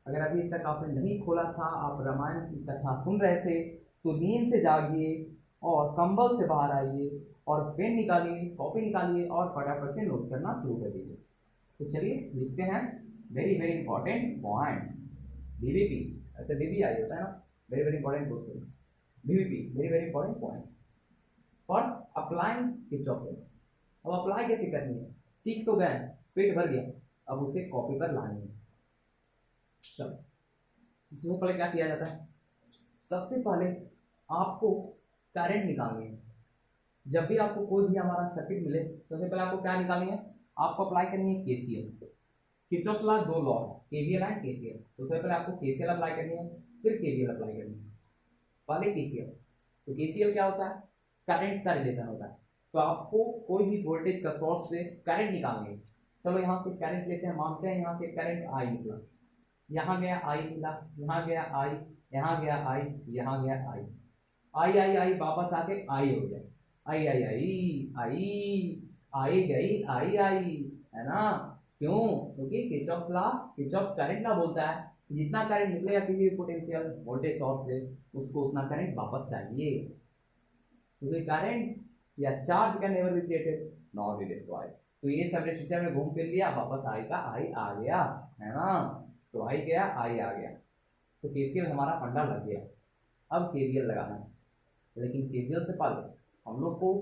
अगर अभी तक आपने नहीं खोला था, आप रामायण की कथा सुन रहे थे, तो नींद से जागिए और कंबल से बाहर आइए और पेन निकालिए, कॉपी निकालिए और फटाफट से नोट करना शुरू कर दीजिए। तो चलिए लिखते हैं very very important points. BVP, ऐसे बीबीआई होता है ना, very very important questions. BVP, very very important points for applying Kirchhoff law. अब अप्लाई कैसे करनी है, सीख तो गए, पेट भर गया, अब उसे कॉपी पर लानी है। चलो, इससे पहले क्या किया जाता है, सबसे पहले आपको करंट निकालनी है। जब भी आपको कोई भी हमारा सर्किट मिले, सबसे पहले आपको क्या निकालनी है, आपको अप्लाई करनी है केसीएल। किरचॉफ लॉ 2 लॉ है, केवीएल एंड केसीएल। तो सबसे पहले आपको केसीएल अप्लाई करनी है, फिर केवीएल अप्लाई करनी है। पहले केसीएल। तो केसीएल क्या होता है, करंट का रिलेशन होता है। तो आपको कोई भी वोल्टेज का सोर्स से करंट निकालनी है। चलो यहाँ से करंट लेते हैं, मानते हैं यहाँ से करंट आई निकला, यहाँ गया आई निकला, यहाँ गया आई, यहाँ गया आई, यहाँ गया आई, आई आई आई वापस आके आई हो गया, आई आई आई आई आई गई आई आई, है ना। क्यों, क्योंकि Kirchhoff law, Kirchhoff current law बोलता है जितना करंट निकलेगा किसी भी पोटेंशियल वोल्टेज सोर्स से, उसको उतना करंट वापस चाहिए। क्योंकि करंट या charge can never be created not be destroyed. तो ये सब रेसिस्टर में घूम फिर लिया, वापस आई का आई आ गया, है ना। तो आई गया, आई आ गया, तो केसीएल हमारा फंडा लग गया। अब केवीएल लगाना है, लेकिन केवीएल से पहले हम लोग को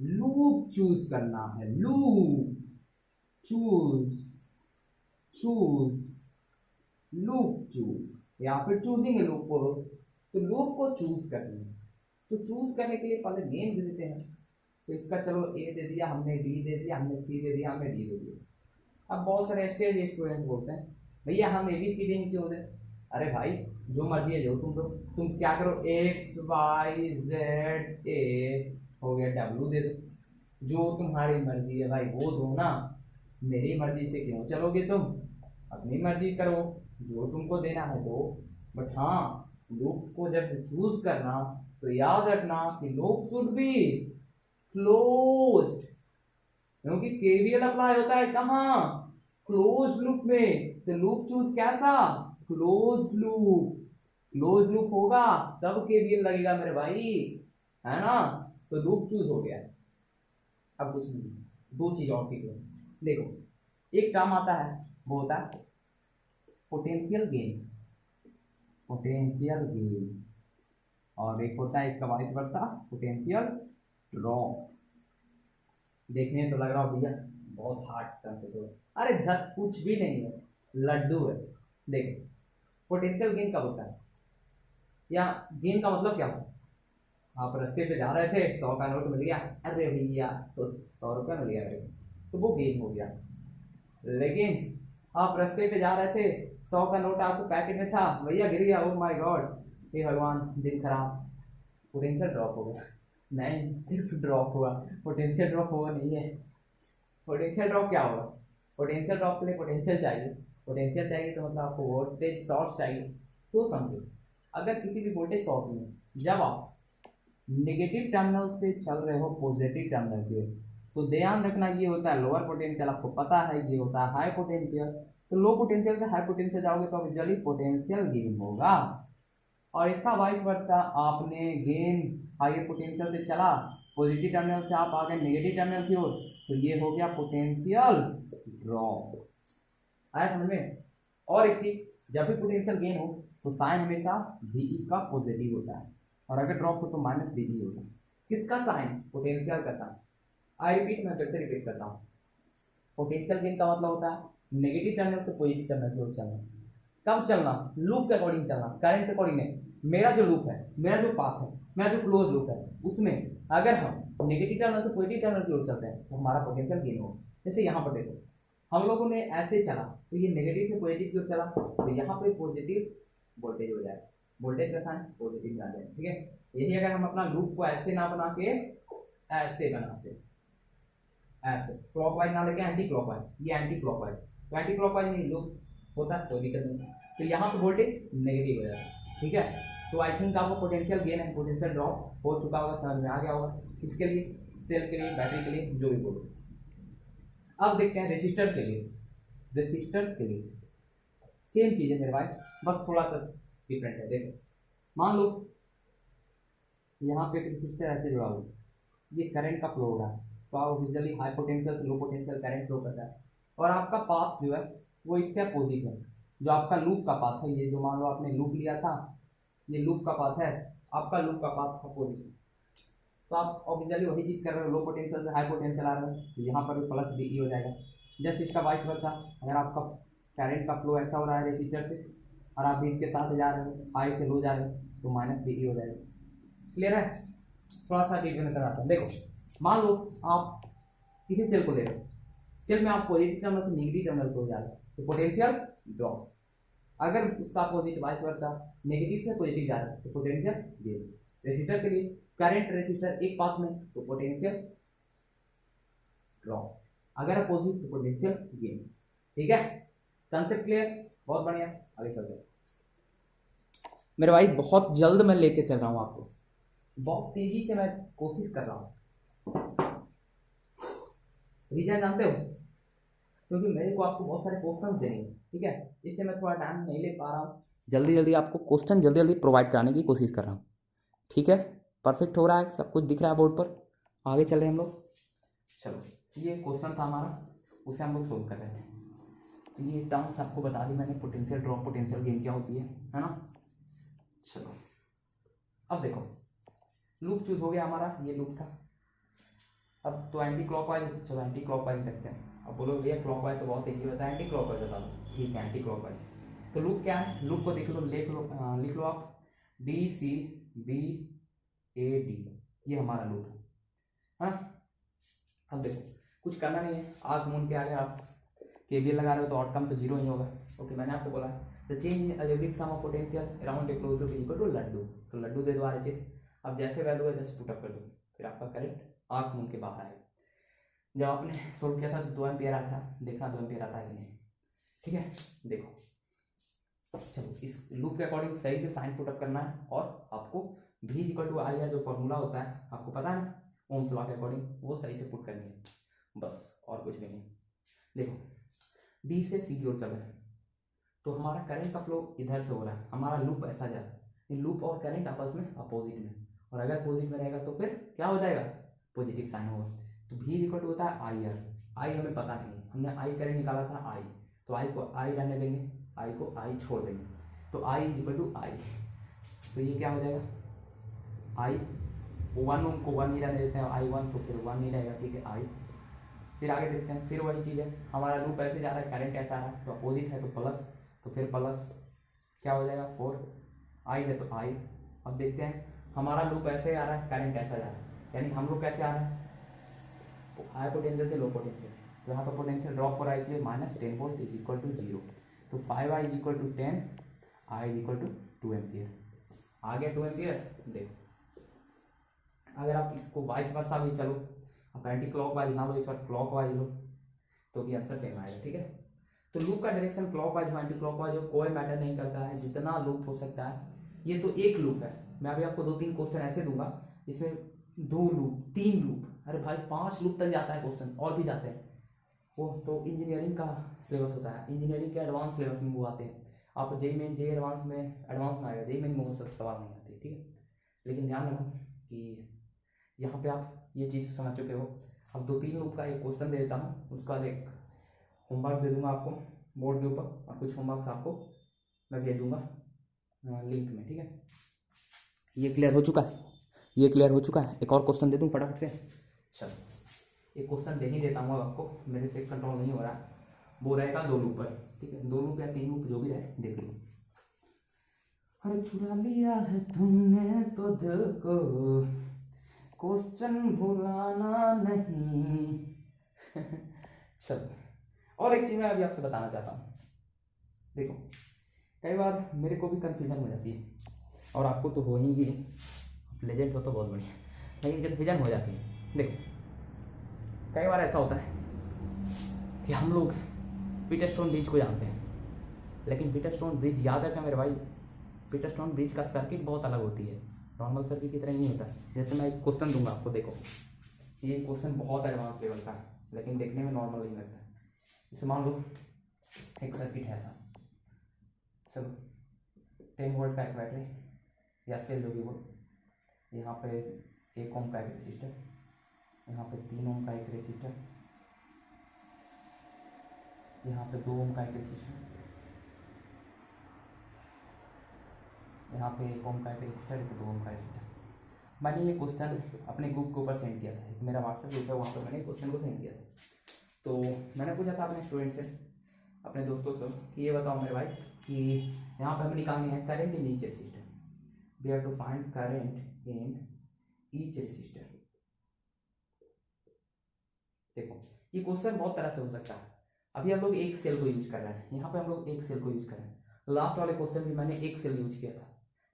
लूप चूज करना है। Loop choose, choose, loop choose, या फिर चूजिंग लूप को, तो लूप को चूज करनी है। तो चूज करने के लिए पहले नेम दे देते हैं। तो इसका चलो ए दे दिया हमने, बी दे दिया हमने, सी दे दिया हमने, डी दे दिया। अब बहुत सारे स्टूडेंट बोलते हैं भैया हम ए बी सी डी क्यों दे। अरे भाई जो मर्जी है जो तुम क्या करो, एक्स वाई जेड ए हो गया, डब्ल्यू दे दो, जो तुम्हारी मर्जी है भाई वो दो ना। मेरी मर्जी से क्यों चलोगे तुम, अपनी मर्जी करो, जो तुमको देना है दो। बट हाँ, लूप को जब चूज करना तो याद रखना कि लूप शुड बी क्लोज्ड, क्योंकि केवीएल अप्लाई होता है कहाँ, क्लोज लूप में। तो लूप चूज कैसा, क्लोज लूप। क्लोज लूप होगा तब केवीएल लगेगा मेरे भाई, है ना। तो लूप चूज हो गया। अब कुछ नहीं, 2 चीज और सीख लो। देखो, एक टर्म आता है वो होता है पोटेंशियल गेन, पोटेंशियल गेन, और एक होता है इसका वाइस वर्सा, पोटेंशियल ड्रॉप। देखने में तो लग रहा भैया बहुत हार्ड टर्म से, तो अरे धत कुछ भी नहीं है, लड्डू है। देखो, पोटेंशियल गेन कब होता है, या गेन का मतलब क्या होता है, आप रास्ते पे जा रहे थे, 100 का नोट मिल गया, अरे भैया तो 100 रुपया मिल गया, तो वो गेन हो गया। लेकिन आप रास्ते पे जा रहे थे, 100 का नोट आपको पैकेट में था, भैया गिर गया, ओ माय गॉड, हे भगवान दिन खराब, पोटेंशियल ड्रॉप हो गया। नहीं, सिर्फ ड्रॉप हुआ, पोटेंशियल ड्रॉप हुआ नहीं है। पोटेंशियल ड्रॉप क्या होगा, पोटेंशियल ड्रॉप के लिए पोटेंशियल चाहिए, पोटेंशियल चाहिए तो मतलब आपको वोल्टेज सोर्स चाहिए। तो समझो, अगर किसी भी वोल्टेज सोर्स में जब आप नेगेटिव टर्मिनल से चल रहे हो पॉजिटिव टर्मिनल की ओर, तो ध्यान रखना ये होता है लोअर पोटेंशियल, आपको पता है ये होता है हाई पोटेंशियल। तो लो पोटेंशियल से हाई पोटेंशियल जाओगे तो ऑब्वियसली पोटेंशियल गेन होगा, और इसका वाइस वर्सा, आपने गेन हायर पोटेंशियल से चला पॉजिटिव टर्मिनल से आप आ गए नेगेटिव टर्मिनल की ओर, तो ये हो गया पोटेंशियल ड्रॉप। आया समझ में? और एक चीज, जब भी पोटेंशियल गेन हो तो साइन हमेशा VE का पॉजिटिव होता है, और अगर ड्रॉप हो तो माइनस VE होगा। किसका साइन? पोटेंशियल का साइन। आई रिपीट, मैं फिर से रिपीट करता हूँ। पोटेंशियल गेन का मतलब होता है नेगेटिव टर्मिनल से पॉजिटिव टर्मिनल की ओर चलना। कब चलना? लूप के अकॉर्डिंग चलना, करंट के अकॉर्डिंग नहीं। मेरा जो लूप है, मेरा जो पाथ है, मेरा जो क्लोज लूप है, उसमें अगर हम नेगेटिव टर्मिनल से पॉजिटिव टर्मिनल की ओर चलते हैं तो हमारा पोटेंशियल गेन होगा। जैसे यहाँ पर देखो, हम लोगों ने ऐसे चला तो ये नेगेटिव से पॉजिटिव की ओर चला, तो यहाँ पे पॉजिटिव वोल्टेज हो जाएगा, वोल्टेज का साइन पॉजिटिव आ जाएगा। ठीक है, यही अगर हम अपना लूप को ऐसे ना बना के ऐसे बनाते, ऐसे क्लॉकवाइज ना लेके एंटी क्लॉकवाइज, ये एंटी क्लॉकवाइज, तो एंटी क्लॉकवाइज नहीं लूप होता है, कोई दिक्कत नहीं। तो यहाँ पे वोल्टेज नेगेटिव हो जाएगा। ठीक है, तो आई थिंक आपको पोटेंशियल गेन है, पोटेंशियल ड्रॉप हो चुका होगा, समझ में आ गया होगा। इसके लिए सेल के लिए, बैटरी के लिए, जो भी बोलो। अब देखते हैं रेसिस्टर के लिए। रेसिस्टर्स के लिए सेम चीज़ है मेरे भाई, बस थोड़ा सा डिफरेंट है। देखो, मान लो यहाँ पे एक रेसिस्टर ऐसे जुड़ा हुआ, ये करंट का फ्लो हो रहा है, तो आप विजुअली हाई पोटेंशियल से लो पोटेंशियल करंट फ्लो करता है, और आपका पाथ जो है वो इसके अपोजिट है। जो आपका लूप का पाथ है, ये जो मान लो आपने लूप लिया था, ये लूप का पाथ है, आपका लूप का पाथ अपोजिट है, तो आप ऑब्वियसली वही चीज़ कर रहे हो, लो पोटेंशियल से हाई पोटेंशियल आ रहे हो, तो यहाँ पर भी प्लस VE हो जाएगा। जस्ट इसका वाइस वर्सा, अगर आपका करंट का फ्लो ऐसा हो रहा है रेसिस्टर से, और आप भी इसके साथ जा रहे हो, हाई से लो जा रहे हो, तो माइनस VE हो जाएगा। क्लियर है? थोड़ा सा डिफरेंस आता है। देखो, मान लो आप किसी सेल को ले रहे हो, सेल में आप पॉजिटिव टर्मिनल से नेगेटिव टर्मिनल को जा रहे हो, तो पोटेंशियल ड्रॉप। अगर उसका अपोजिट वाइस वर्सा, नेगेटिव से पॉजिटिव जा रहा है, तो पोटेंशियल गेन। रेसिस्टर के लिए करंट रेसिस्टर एक पाथ में, तो पोटेंशियल ड्रॉप, अगर अपोजिट तो पोटेंशियल गेन। ठीक है, कंसेप्ट क्लियर? बहुत बढ़िया, आगे चलते हैं मेरे भाई। बहुत जल्द मैं लेके चल रहा हूँ आपको, बहुत तेजी से मैं कोशिश कर रहा हूँ। रीजन जानते हो? क्योंकि मेरे को आपको बहुत सारे क्वेश्चन देने हैं, ठीक है, इसलिए मैं थोड़ा टाइम नहीं ले पा रहा हूँ। जल्दी जल्दी आपको क्वेश्चन जल्दी जल्दी प्रोवाइड कराने की कोशिश कर रहा हूँ। ठीक है, परफेक्ट हो रहा है, सब कुछ दिख रहा है बोर्ड पर। आगे चले हम लोग। चलो, ये क्वेश्चन था हमारा, उसे हम लोग सोल्व कर रहे थे। तो ये टर्म्स आपको बता दी मैंने, पोटेंशियल ड्रॉप, पोटेंशियल गेन क्या होती है ना। चलो, अब देखो, लूप चूज हो गया हमारा, ये लूप था। अब तो एंटी क्लॉकवाइज, चलो एंटी क्लॉकवाइज करते हैं। अब बोलो भैया क्लॉकवाइज तो बहुत ईजी होता है, एंटी क्लॉकवाइज बता दो। ठीक है, एंटी क्लॉकवाइज। तो लूप क्या है? लूप को देख लो, लिख लो आप, DCBAD, ये हमारा लूप है। अब देखो, कुछ करना नहीं है, आग मून के आगे आप KVL लगा रहे हो तो आउटकम तो जीरो ही होगा। ओके, मैंने आपको बोला the change in algebraic sum of potential around a closed loop is equal to लड्डू। तो लड्डू दे दो RHS, अब जैसे वैल्यू है जस्ट पुट अप कर दो, फिर आपका करंट आग मून के बाहर आएगा। जब आपने सोल्व किया था तो 2 एम्पियर आया था, देखना 2 एम्पियर आता है कि नहीं। ठीक है, देखो, चलो इस लूप के अकॉर्डिंग सही से साइन पुट अप करना है, और आपको V इक्वल टू I जो फॉर्मूला होता है आपको पता है ना, ओम्स लॉ के अकॉर्डिंग, वो सही से पुट करनी है, बस और कुछ भी नहीं। देखो, D से C की ओर चल रहा है, तो हमारा करंट का फ्लो इधर से हो रहा है, हमारा लूप ऐसा जा रहा है, लूप और करंट आपस में अपोजिट में, और अगर अपोजिट में रहेगा तो फिर क्या हो जाएगा? पॉजिटिव साइन होगा। तो V इक्वल टू होता है IR, I हमें पता नहीं, हमने I करंट निकाला था I, तो I को I रहने देंगे, I को I छोड़ देंगे, तो I is equal to I। तो ये क्या हो जाएगा? I 1 को 1 ही रहने देते हैं, I1 तो फिर 1 नहीं रहेगा। ठीक है, I फिर आगे देखते हैं, फिर वही चीज़ है, हमारा लूप ऐसे जा रहा है, करंट ऐसा आ रहा है, तो अपोजिट है तो प्लस, तो फिर प्लस क्या हो जाएगा? 4, I है तो I। अब देखते हैं, हमारा लूप ऐसे आ रहा है, करंट ऐसा जा रहा है, यानी हम लोग कैसे आ रहे हैं? हाई पोटेंशियल से लो पोटेंशियल, तो यहाँ पर पोटेंशियल ड्रॉप हो रहा है, इसलिए -10 वोल्ट इज इक्वल टू 0। तो 5I is equal to 10, I is equal to 2 ampere. आ गया 2 एम्पियर। देखो, अगर आप इसको वाइस वर्सा भी चलो, आप एंटी क्लॉक वाइज ना लो, इस बार क्लॉक वाइज लो, तो भी आंसर सेम आएगा। ठीक है, तो लूप का डायरेक्शन क्लॉक वाइज हो एंटी क्लॉक वाइज हो, कोई मैटर नहीं करता है, जितना लूप हो सकता है ये तो एक लूप है, मैं अभी आपको 2-3 क्वेश्चन ऐसे दूंगा इसमें 2 लूप 3 लूप, अरे भाई 5 लूप तक जाता है क्वेश्चन, और भी जाते हैं। वो तो इंजीनियरिंग का सिलेबस होता है, इंजीनियरिंग के एडवांस सिलेबस में वो आते हैं। आप जेई मेन जे एडवांस में आएगा, जेई मेन में वो सब सवाल नहीं आते, ठीक है। लेकिन ध्यान रखो कि यहाँ पे आप ये चीज़ समझ चुके हो। अब 2-3 लूप का एक क्वेश्चन दे देता हूँ, उसका एक होमवर्क दे दूंगा आपको बोर्ड के ऊपर, और कुछ होमवर्क्स आपको मैं भेज दूंगा लिंक में, ठीक है। ये क्लियर हो चुका है, ये क्लियर हो चुका है। एक और क्वेश्चन दे दूँ फटाफट से, चलो एक क्वेश्चन दे ही देता हूँ आपको, मेरे से कंट्रोल नहीं हो रहा है। वो रहेगा 2 लूप पर, ठीक है, 2 लूप या 3 लूप जो भी रहे, देख लो। अरे चुरा लिया है तुमने तो दिल को, क्वेश्चन भुलाना नहीं। चलो, और एक चीज मैं अभी आपसे बताना चाहता हूँ। देखो कई बार मेरे को भी कंफ्यूजन हो जाती है, और आपको तो हो ही, लेजेंड हो तो बहुत बढ़िया, लेकिन कंफ्यूजन हो जाती है। देखो कई बार ऐसा होता है कि हम लोग पीटरस्टोन ब्रिज को जानते हैं, लेकिन पीटरस्टोन ब्रिज याद रखना मेरे भाई, पीटरस्टोन ब्रिज का सर्किट बहुत अलग होती है, नॉर्मल सर्किट की तरह नहीं होता। जैसे मैं एक क्वेश्चन दूंगा आपको, देखो ये क्वेश्चन बहुत एडवांस लेवल का है, लेकिन देखने में नॉर्मल नहीं लगता है। जैसे मान लो एक सर्किट है ऐसा, चलो 10 वोल्ट का एक बैटरी या सेल जो भी हो, यहाँ पे 1 ओम का एक रेसिस्टर, यहाँ पे 3 ओम का एक रेसिस्टर, यहाँ पे 2 ओम का एक रेसिस्टर, यहाँ पे 1 ओम का एक रेसिस्टर, 2 ओम का रेसिस्टर। मैंने ये क्वेश्चन अपने ग्रुप के ऊपर सेंड किया था, एक मेरा व्हाट्सएप ग्रुप है, वहाँ पर मैंने क्वेश्चन को सेंड किया था। तो मैंने पूछा था अपने स्टूडेंट से, अपने दोस्तों से, कि ये बताओ मेरे भाई कि यहाँ पर हमें निकालनी है current in each resistor, we have to find current in each resistor. देखो ये क्वेश्चन बहुत तरह से हो सकता है। अभी हम लोग एक सेल को यूज कर रहे हैं, यहाँ पे हम लोग एक सेल को यूज कर रहे हैं। लास्ट वाले क्वेश्चन भी मैंने एक सेल यूज किया था,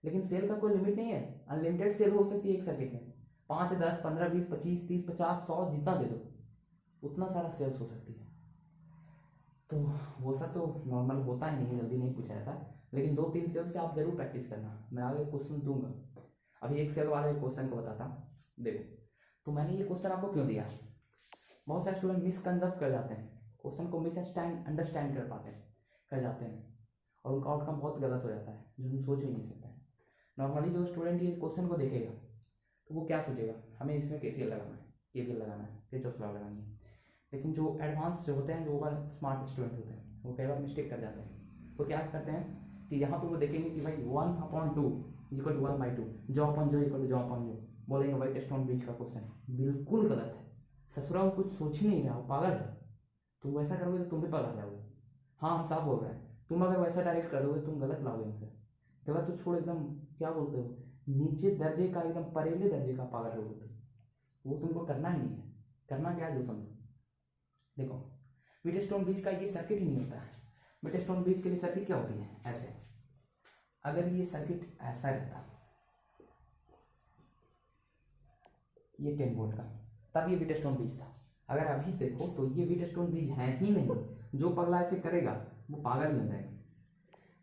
लेकिन सेल का कोई लिमिट नहीं है, अनलिमिटेड सेल हो सकती है एक सर्किट में, 5, 10, 15, 20, 25, 30, 50, 100 जितना दे दो उतना सारा सेल्स हो सकती है। तो वो सब तो नॉर्मल होता ही नहीं, जल्दी नहीं पूछा जाता, लेकिन 2-3 सेल से आप जरूर प्रैक्टिस करना। मैं आगे क्वेश्चन दूंगा, अभी एक सेल वाले क्वेश्चन को बताता हूँ। देखो तो मैंने ये क्वेश्चन आपको क्यों दिया, बहुत सारे स्टूडेंट मिसकंसेप्ट कर जाते हैं, क्वेश्चन को अंडरस्टैंड कर जाते हैं, और उनका आउटकम बहुत गलत हो जाता है, जो हम सोच भी नहीं सकते हैं। नॉर्मली जो स्टूडेंट ये क्वेश्चन को देखेगा तो वो क्या सोचेगा, हमें इसमें KCL लगाना है, KVL लगाना है, किरचॉफ लॉ लगानी है। लेकिन जो एडवांस जो होते हैं, जो ओवर स्मार्ट स्टूडेंट होते हैं, वो कई बार मिस्टेक कर जाते हैं। वो क्या करते हैं कि यहाँ पे वो देखेंगे कि भाई 1/2 इक्वल टू 1/2, जो अपॉन जो इक्वल टू जो अपॉन जो, बोलेंगे भाई टेस्टोन ब्रिज का क्वेश्चन है। बिल्कुल गलत है, ससुरा कुछ सोच ही नहीं रहा, वो पागल है। तुम वैसा करोगे तो तुम भी पागल जाओगे। हाँ हम साफ बोल रहे हैं, तुम अगर वैसा डायरेक्ट कर दोगे तुम गलत लाओगे उनसे, गलत तो छोड़, एकदम क्या बोलते हो, नीचे दर्जे का, एकदम परेले दर्जे का पागल हो तुम। वो तुमको करना ही नहीं है, करना क्या है जो समझो। देखो व्हीटस्टोन ब्रिज का ये सर्किट ही नहीं होता है। व्हीटस्टोन ब्रिज के लिए सर्किट क्या होती है, ऐसे, अगर ये सर्किट ऐसा रहता, ये 10 वोल्ट का, तब ये व्हीटस्टोन ब्रिज था। अगर अभी देखो तो ये व्हीटस्टोन ब्रिज है ही नहीं, जो पगला ऐसे करेगा वो पागल ही हो जाएगा।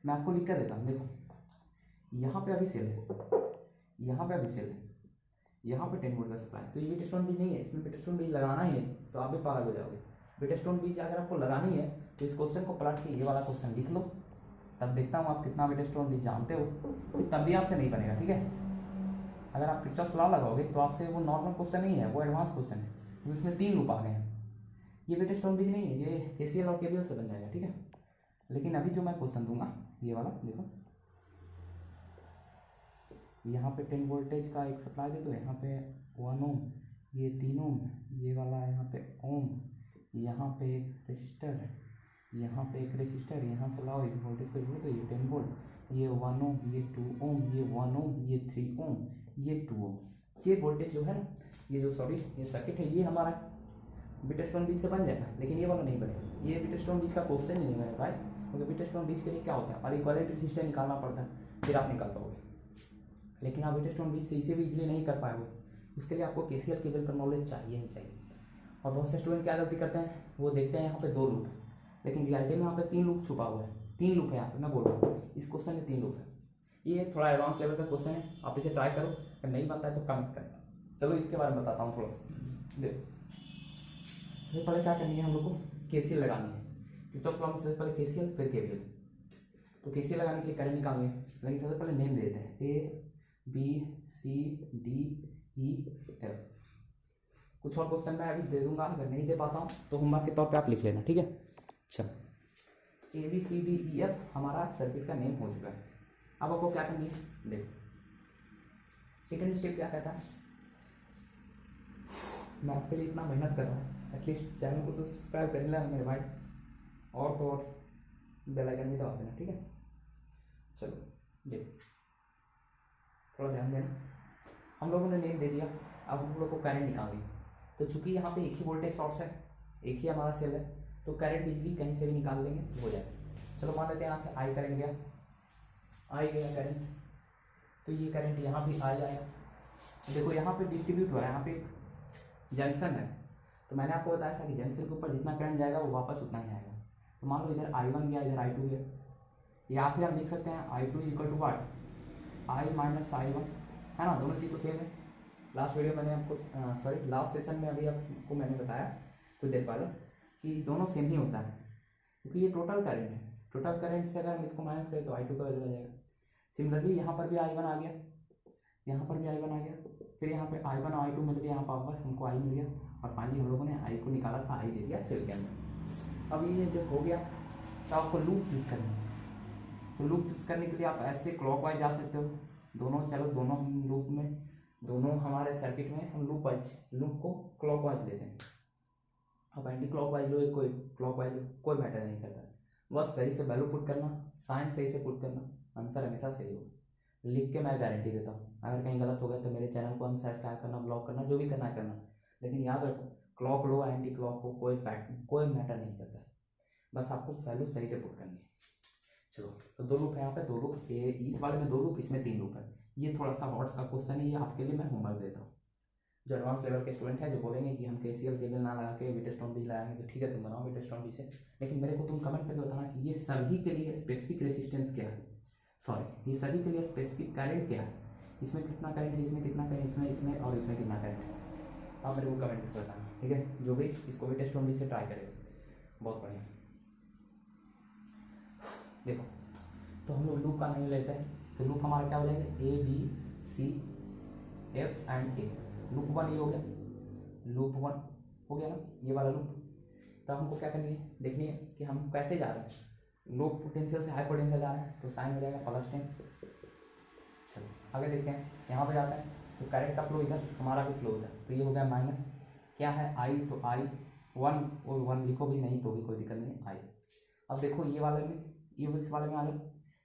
मैं आपको लिख कर देता हूँ, देखो यहाँ पे अभी सेल है, यहाँ पे अभी सेल है, यहाँ पे 10 वोल्ट का सप्लाई, तो ये व्हीटस्टोन ब्रिज नहीं है, इसमें व्हीटस्टोन ब्रिज लगाना ही है, तो आप भी पागल हो जाओगे। व्हीटस्टोन ब्रिज अगर आपको लगानी है तो इस क्वेश्चन को पलट के ये वाला क्वेश्चन लिख लो, तब देखता हूँ आप कितना व्हीटस्टोन ब्रिज जानते हो, तब भी आपसे नहीं बनेगा, ठीक है। अगर आप किरचॉफ लॉ लगाओगे तो आपसे वो नॉर्मल क्वेश्चन नहीं है, वो एडवांस क्वेश्चन है, क्योंकि उसमें 3 लूप आ गए हैं। ये व्हीटस्टोन ब्रिज नहीं है, ये KCL और KVL से बन जाएगा, ठीक है। लेकिन अभी जो मैं क्वेश्चन दूंगा ये वाला, देखो यहाँ पे 10 वोल्टेज का एक सप्लाई दे दो, यहाँ पे 1 ओम, ये 3 ओम, ये वाला यहाँ पे ओम, यहाँ पे एक रेसिस्टर, यहाँ पे एक रेसिस्टर, यहाँ से लाओ इस वोल्टेज को जोड़ दो, ये 10 वोल्ट, ये 1 ओम, ये 2 ओम, ये 1 ओम, ये 3 ओम, ये 2 ओम। ये वोल्टेज जो है ना, ये जो सॉरी ये सर्किट है, ये हमारा व्हीटस्टोन ब्रिज से बन जाएगा, लेकिन ये वाला नहीं बनेगा। ये व्हीटस्टोन ब्रिज का क्वेश्चन ही नहीं है भाई, क्योंकि व्हीटस्टोन ब्रिज के लिए क्या होता है, और इक्वालिटी रेसिस्टर निकालना पड़ता है, फिर आप निकाल पाओगे। लेकिन आप व्हीटस्टोन ब्रिज से इसे भी इजीली नहीं कर पाओगे, उसके लिए आपको KCL KVL का नॉलेज चाहिए ही चाहिए। और बहुत से स्टूडेंट क्या गलती करते हैं, वो देखते हैं यहाँ पे 2 लूप है, लेकिन रियलिटी में यहाँ पे 3 लूप छुपा हुआ है, 3 लूप है यहाँ पे, मैं बोल रहा हूँ इस क्वेश्चन में 3 लूप है। ये थोड़ा एडवांस लेवल का क्वेश्चन है, आप इसे ट्राई करो, अगर नहीं बनता है तो कमेंट करना। चलो इसके बारे में बताता हूँ थोड़ा सा। देखो सबसे पहले क्या करनी है, हम लोग को केसीएल लगानी है। किरचॉफ लॉ में सबसे पहले केसीएल फिर केवीएल। तो केसीएल लगाने के लिए करंट निकालेंगे, लेकिन सबसे पहले नेम दे देते हैं A B C D E F. कुछ और क्वेश्चन मैं अभी दे दूंगा, अगर नहीं दे पाता हूँ तो होमवर्क के तौर पे आप लिख लेना, ठीक है। चलो A B C D E F हमारा सर्किट का नेम हो चुका है। अब आपको क्या करनी है, देखो सेकेंड स्टेप क्या कहता है, मैं आपके लिए इतना मेहनत कर रहा हूँ, एटलीस्ट चैनल को सब्सक्राइब कर लेना मेरे भाई, और तो और बेल आइकन भी दबा देना, ठीक है। चलो देखो थोड़ा ध्यान देना, हम लोगों ने नेम दे दिया, अब हम लोग को करंट निकालेंगे। तो चूंकि यहाँ पे एक ही वोल्टेज सोर्स है, एक ही हमारा सेल है, तो करंट बिजली कहीं से भी निकाल लेंगे तो हो जाएगा। चलो मान लेते हैं यहाँ से आई करंट गया, आई गया करंट, तो ये करंट यहाँ भी आ जाएगा। देखो यहाँ पे डिस्ट्रीब्यूट हो रहा है, यहाँ पे जंक्शन है, तो मैंने आपको बताया था कि जंक्शन के ऊपर जितना करंट जाएगा वो वापस उतना ही आएगा। तो मान लो इधर I1 गया, इधर I2 गया, या फिर हम लिख सकते हैं I2 equal to what I minus I1, है ना, दोनों चीज़ तो सेम है। लास्ट वीडियो मैंने आपको सॉरी लास्ट सेशन में अभी आपको मैंने बताया कुछ देर पहले कि दोनों सेम ही होता है, क्योंकि ये टोटल करंट है। टोटल करंट से अगर हम इसको माइनस करें तो I2 का वैल्यू आ जाएगा। सिमिलरली यहाँ पर भी I1 आ गया, यहाँ पर भी I1 आ गया, फिर यहाँ पे I1 और I2 मिल गया, यहाँ पर वापस हमको I मिल गया, और फाइनली हम लोगों ने I को निकाला था, I दे दिया सेल के अंदर। अब ये जब हो गया तो आपको लूप चूज करना है। तो लूप चूज करने के लिए आप ऐसे क्लॉकवाइज जा सकते हो, दोनों, चलो दोनों लूप में, दोनों हमारे सर्किट में हम लूप को क्लॉकवाइज लेते हैं। अब एंटी क्लॉकवाइज लो, कोई क्लॉकवाइज लो, कोई मैटर नहीं करता, बस सही से वैल्यू पुट करना, साइन सही से पुट करना, आंसर हमेशा सही होगा। लिख के मैं गारंटी देता हूँ, अगर कहीं गलत हो गया तो मेरे चैनल को अनसब्सक्राइब करना, ब्लॉक करना, जो भी करना है करना, लेकिन याद रखो क्लॉक लो एंटी क्लॉक हो कोई फैक्ट, कोई मैटर नहीं करता है, बस आपको वैल्यू सही से पुट करनी है। चलो तो दो लूप है यहाँ पे, दो लूप, इस वाले में दो लूप, इसमें तीन लूप है। ये थोड़ा सा हॉट्स का क्वेश्चन है, ये आपके लिए मैं होमवर्क देता हूँ। जो एडवांस लेवल के स्टूडेंट है जो बोलेंगे कि हम केसीएल केबल ना लगा के विटस्टोन भी लगाएंगे, तो ठीक है तुम बनाओ विटस्टोन भी से, लेकिन मेरे को तुम कमेंट करके बताना कि ये सभी के लिए स्पेसिफिक रेजिस्टेंस क्या है, सॉरी ये सभी के लिए स्पेसिफिक करंट क्या है, इसमें कितना करंट है, इसमें कितना करंट, इसमें और इसमें कितना करंट है, आप मेरे को कमेंट करके बताना, ठीक है। जो भी इसको विटस्टोन भी से ट्राई करेगा, बहुत बढ़िया। देखो तो हम लोग लूप का नहीं लेते हैं, तो लूप हमारा क्या हो जाएगा, A B C F and A. Loop 1 ये हो गया, लूप 1 हो गया ना, ये वाला लूप। तो हमको क्या करनी है, देखनी है कि हम कैसे जा रहे हैं, लो पोटेंशियल से हाई पोटेंशियल जा रहे हैं, तो साइन हो जाएगा +10। चलो आगे देखते हैं, यहाँ पे जाते हैं तो करंट का फ्लो इधर, हमारा भी फ्लो इधर, तो ये हो गया माइनस, क्या है आई, तो आई 1 लिखो भी नहीं तो भी कोई दिक्कत नहीं, आई। अब देखो ये वाले में, ये इस वाले में आ गया,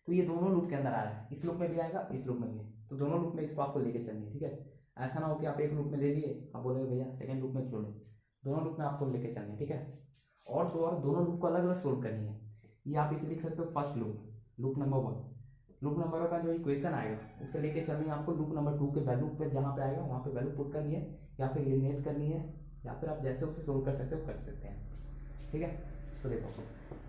तो ये दोनों लूप के अंदर आ रहा है, इस लूप में भी आएगा, इस लूप में भी, तो दोनों लूप में इसको आपको लेके चलनी है, ठीक है। ऐसा ना हो कि आप एक लूप में ले लिए, आप बोलेंगे भैया सेकंड लूप में क्यों ले, दोनों लूप में आपको लेके चलनी है, ठीक है। और तो और दोनों लूप को अलग अलग सोल्व करनी है। ये आप इसे लिख सकते हो first loop, loop number 1, loop number का जो इक्वेशन आएगा उसे लेके चलनी है आपको लूप नंबर 2 के वैल्यू पे, जहाँ पे आएगा वहाँ पे वैल्यू पुट करनी है, या फिर एलिमिनेट करनी है, या फिर आप जैसे उसे सोल्व कर सकते हो कर सकते हैं, ठीक है। तो देखो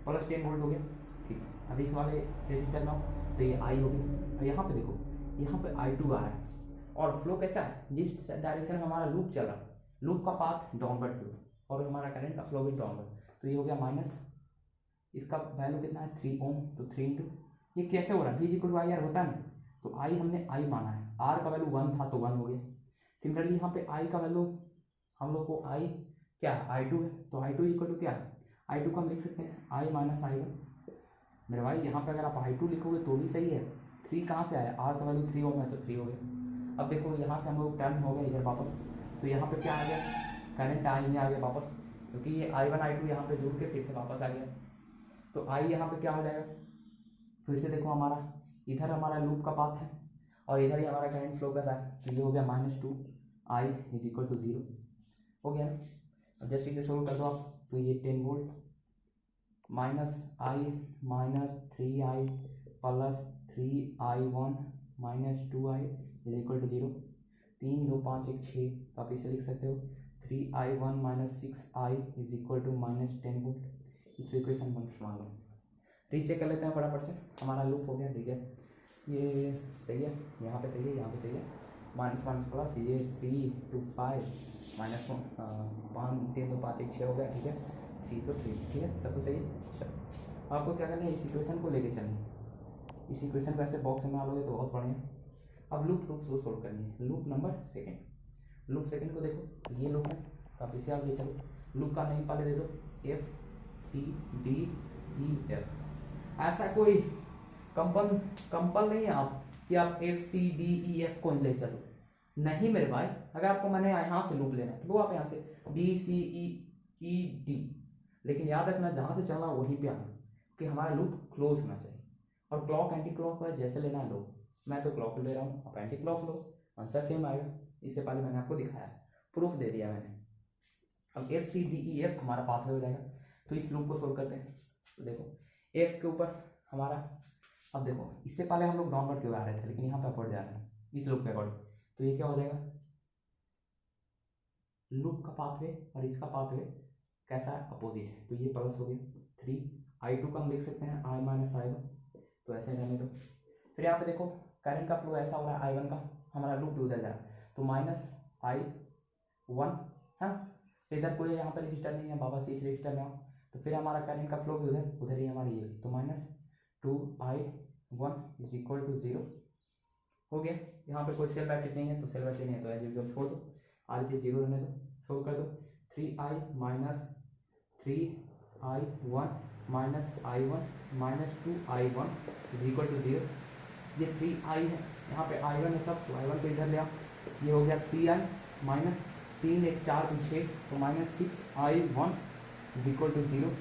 +10 वोल्ट हो गया, ठीक है। अब इस वाले रेजिस्टर में तो ये आई होगी, और यहाँ पे देखो यहाँ पे I2 आ रहा है, और फ्लो कैसा है, जिस डायरेक्शन में हमारा लूप चल रहा है, लूप का पाथ डाउनवर्ड की ओर, और हमारा करंट का फ्लो भी डाउनवर्ड, तो ये हो गया माइनस, इसका वैल्यू कितना है 3 ओम, तो 3 इंटू, ये कैसे हो रहा है, V=IR होता है ना, तो आई हमने आई माना है, आर का वैल्यू 1 था तो 1 हो गया। सिमिलरली यहाँ पे आई का वैल्यू हम लोग को आई क्या I2 है, तो I2 इक्वल टू क्या है, I2 को हम लिख सकते हैं I माइनस I1। मेरे भाई यहाँ पे अगर आप I2 लिखोगे तो भी सही है, 3 कहाँ से आया, आर का वैल्यू 3 ओम है तो 3 हो गया। अब देखो यहाँ से हम लोग टर्न हो गए इधर वापस, तो यहाँ पे क्या आ गया, करंट आई आ गया वापस, क्योंकि ये I1 I2 यहाँ पे जुड़ के फिर से वापस आ गया, तो आई यहाँ पे क्या हो जाएगा, फिर से देखो हमारा इधर हमारा लूप का पाथ है, और इधर ही हमारा करंट फ्लो कर रहा है, तो ये हो गया -2 I = 0 हो गया ना। अब जस्ट इसे सोल्व कर दो आप, तो ये 10 volt -I -3I +3I1 -2I = 0, 3 2 5 1 6, तो आप इसे लिख सकते हो 3I1 -6I = -10 वोल्ट। इस इक्वेशन 1 मान लो, रीचेक कर लेते हैं फटाफट से, हमारा लूप हो गया, ठीक है। ये सही है, यहाँ पे सही है, यहाँ पे सही है, माइनस माइनस प्लस, ये 3 2 5 माइनस 5 3 2 5 1 6 हो गया, ठीक है, सी तो 3, ठीक है, सब कुछ सही है। चलो आपको क्या करना है, इस इक्वेशन को लेके चलना, इस इक्वेशन को ऐसे बॉक्स में डालोगे तो बहुत बढ़िया। अब लूप को सोल्व करनी है, loop number second, loop second को देखो, ये लूप है, काफ़ी से आगे चलो, लूप का नेम पहले दे दो F C D E F. ऐसा कोई कंपल नहीं है आप कि आप F C D E F को ही ले चलो, नहीं मेरे भाई। अगर आपको मैंने यहाँ से लूप लेना है तो आप यहाँ से डी सी ई डी, लेकिन याद रखना जहाँ से चलना वहीं पे आना, कि हमारा लूप क्लोज होना चाहिए। और क्लॉक एंटी क्लॉक वाइज जैसे लेना है लो, मैं तो क्लॉक ले रहा हूँ, आप anti clock low, answer same आएगा। इससे पहले मैंने आपको दिखाया, प्रूफ दे दिया मैंने। अब F C D E F हमारा पाथवे हो जाएगा, तो इस लूप को सोल्व करते हैं। तो देखो एफ के ऊपर हमारा, अब देखो इससे पहले हम लोग डाउनवर्ड क्यों आ रहे थे, लेकिन यहाँ पे अपवर्ड जा रहे हैं इस लूप के अकॉर्डिंग, तो ये क्या हो जाएगा, लूप का पाथवे और इसका पाथवे कैसा है, अपोजिट है, तो ये प्लस हो गया 3i2 का हम लिख सकते हैं i माइनस i1, तो ऐसे रहने दो। फिर यहाँ पे देखो करंट का फ्लो ऐसा हो रहा है i1 का, हमारा लूप भी उधर जा रहा है, तो माइनस i1 है, इधर कोई यहाँ पर रजिस्टर नहीं है, वापस इस रजिस्टर में आओ, तो फिर हमारा करंट का फ्लो भी उधर उधर ही हमारी ये, तो minus 2i1 is equal to 0 हो गया। यहाँ पे कोई सेल ब्रैकेट नहीं है, तो सेल ब्रैकेट नहीं है तो एज यूजुअल छोड़ दो, आर जी 0 रहने दो, सोल्व कर दो। 3i minus 3i1 minus i1 minus 2i1 is equal to 0। ये 3i है, यहाँ पे i1 है सब, तो i1 को इधर ले आओ, ये हो गया 3i माइनस 3 1 4 2 6, तो minus 6i1 is equal to 0।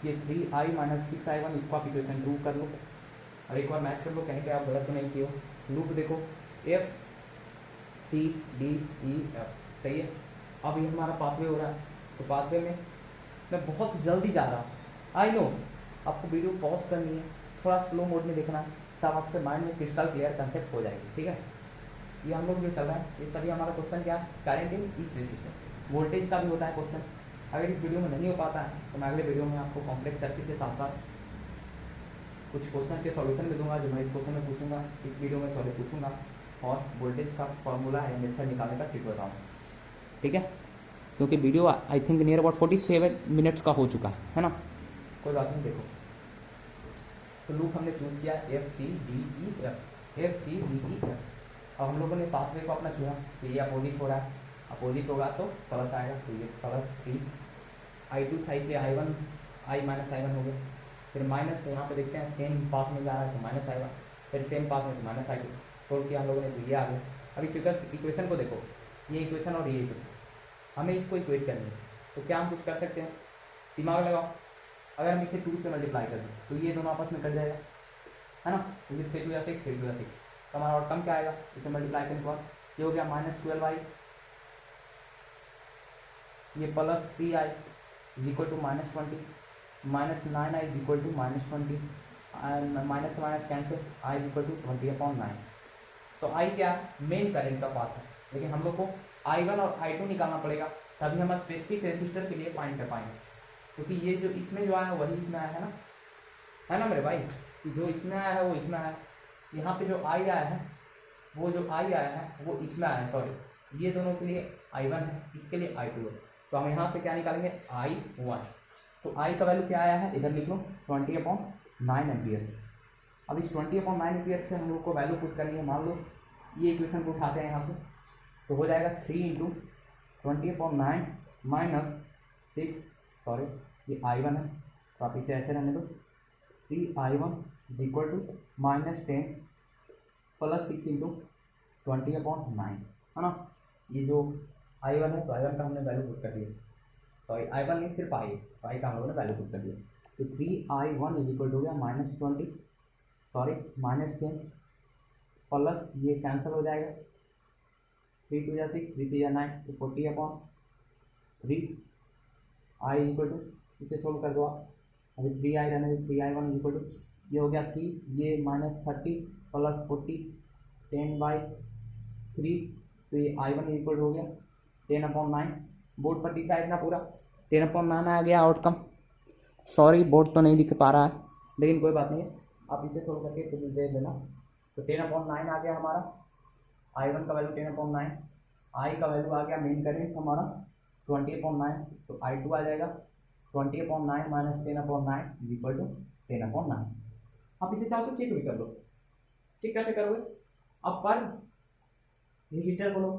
ये 3i माइनस 6i1, इसको आप इक्वेशन प्रूव कर लो और एक बार मैच कर लो, कहीं पे आप गलत तो नहीं किए हो। लूप देखो F C D E F, सही है। अब ये हमारा पाथवे हो रहा है, तो पाथवे में मैं बहुत जल्दी जा रहा हूँ, आई नो आपको वीडियो पॉज करनी है, थोड़ा स्लो मोड में देखना है, तब आपके माइंड में क्रिस्टल क्लियर कंसेप्ट हो जाएगी, ठीक है। ये हम लोग जो चल रहा है, ये सभी हमारा क्वेश्चन क्या है, current in each resistor, voltage का भी होता है क्वेश्चन। अगर इस वीडियो में नहीं हो पाता है तो मैं अगले वीडियो में आपको कॉम्प्लेक्स सर्किट के साथ साथ कुछ क्वेश्चन के सॉल्यूशन भी दूंगा, जो मैं इस क्वेश्चन में पूछूंगा, इस वीडियो में सॉल्व पूछूंगा, और वोल्टेज का फॉर्मूला है मेथड निकालने का ट्रिक बताऊंगा, ठीक है। क्योंकि video I think near about 47 minutes का हो चुका है ना, कोई बात नहीं। देखो तो लूप हमने चूज किया F C D E F, F C D E F. अब हम लोगों ने पाथवे को अपना चुना, तो ये अपोजिट हो रहा है, अपोजिट होगा तो प्लस आएगा, तो ये प्लस 3i2 था इसलिए i माइनस i1 हो गया। फिर माइनस यहाँ पे देखते हैं सेम पाथ में जा रहा है तो माइनस आएगा, फिर सेम पाथ में तो माइनस आएगा, सोल्व किया हम लोगों ने तो ये आ गया। अब इस इक्वेशन को देखो, ये इक्वेशन और ये इक्वेशन हमें इसको इक्वेट करनी है, तो क्या हम कुछ कर सकते हैं, दिमाग लगाओ। अगर हम इसे 2 से मल्टीप्लाई कर दें तो ये दोनों आपस में कट जाएगा, है ना, तो ये 3 2 6 3 2 6, तो हमारा आउटकम क्या आएगा, इसे मल्टीप्लाई करने के बाद ये हो गया माइनस 12i, ये plus 3i is equal to minus 20, minus 9i is equal to minus 20, minus minus cancel, i is equal to 20/9। तो i क्या है, मेन करंट का पाथ है, लेकिन हम लोग को i1 और i2 निकालना पड़ेगा, तभी हम स्पेसिफिक रेसिस्टर के लिए फाइंड कर पाएंगे, क्योंकि ये जो इसमें जो आया है वही इसमें आया है ना मेरे भाई, कि जो इसमें आया है वो इसमें आया है, यहाँ पे जो i आया है वो जो i आया है वो इसमें आया है, सॉरी ये दोनों के लिए i1 है, इसके लिए i2 है, तो हम यहाँ से क्या निकालेंगे i1, तो i का वैल्यू क्या आया है, इधर लिख लो 20/9 एम्पियर। अब इस 20/9 एम्पियर से हम लोग को वैल्यू पुट करनी है, मान लो ये इक्वेशन को उठाते हैं यहाँ से, तो हो जाएगा 3 × 20/9 माइनस 6, सॉरी ये i1 है, तो आप इसे ऐसे रहने दो, 3i1 is equal to minus 10 plus 6 × 20/9, है ना। ये जो i1 है तो i1 का हमने वैल्यू पुट कर दिया, सॉरी i1 नहीं सिर्फ i, तो i का हम लोगों ने वैल्यू पुट कर दिया, तो 3i1 इज इक्वल टू हो गया -20, सॉरी -10 प्लस ये कैंसिल हो जाएगा, 3 2 6 3 3 9, तो 40/3 i इक्वल टू, इसे सोल्व कर दो आप, अभी 3i रहने, 3i1 इज इक्वल टू, ये हो गया 3, ये -30 प्लस 40 10/3, तो ये i1 इज इक्वल हो गया 10/9, बोर्ड पर दिखा है इतना पूरा 10/9 आ गया आउटकम, सॉरी बोर्ड तो नहीं दिख पा रहा है, लेकिन कोई बात नहीं है, आप इसे सोल्व करके कुछ दे देना, तो 10/9 आ गया हमारा, I1 का वैल्यू 10/9, I का वैल्यू आ गया मेन करेंट हमारा 20/9, तो I2 आ जाएगा 20/9 माइनस 10/9 इक्वल टू 10/9। आप इसे चाहो तो चेक भी कर लो। चेक कैसे करोगे? अब पर हीटर को लो,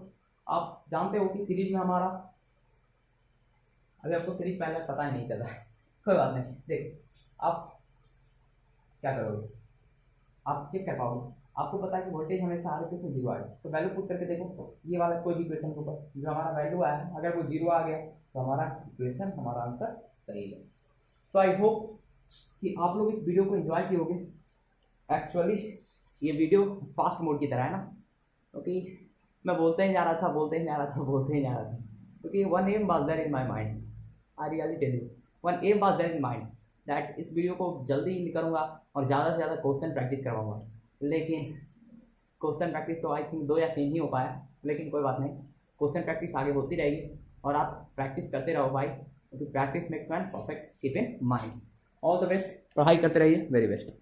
आप जानते हो कि सीरीज में हमारा, अभी आपको सीरीज पहले पता ही नहीं चला कोई बात नहीं, देखो आप क्या करोगे, आप चेक कर पाओगे। आपको पता है कि वोल्टेज हमेशा आर एच एस में जीरो आएगा, तो वैल्यू पुट करके देखो, ये वाला कोई भी इक्वेशन के ऊपर जो हमारा वैल्यू आया है, अगर वो जीरो आ गया तो हमारा इक्वेशन, हमारा आंसर सही है। सो आई होप कि आप लोग इस वीडियो को एंजॉय किए होगे। एक्चुअली ये वीडियो फास्ट मोड की तरह है ना, क्योंकि मैं बोलते ही जा रहा था, क्योंकि one aim was there in my mind, I really tell you, one aim was there in mind that इस वीडियो को जल्दी करूँगा और ज़्यादा से ज़्यादा क्वेश्चन प्रैक्टिस करवाऊँगा। लेकिन क्वेश्चन प्रैक्टिस तो आई थिंक 2 या 3 ही हो पाया, लेकिन कोई बात नहीं, क्वेश्चन प्रैक्टिस आगे होती रहेगी और आप प्रैक्टिस करते रहो भाई, क्योंकि practice makes man perfect, keep in mind. All the best, पढ़ाई करते रहिए, वेरी बेस्ट।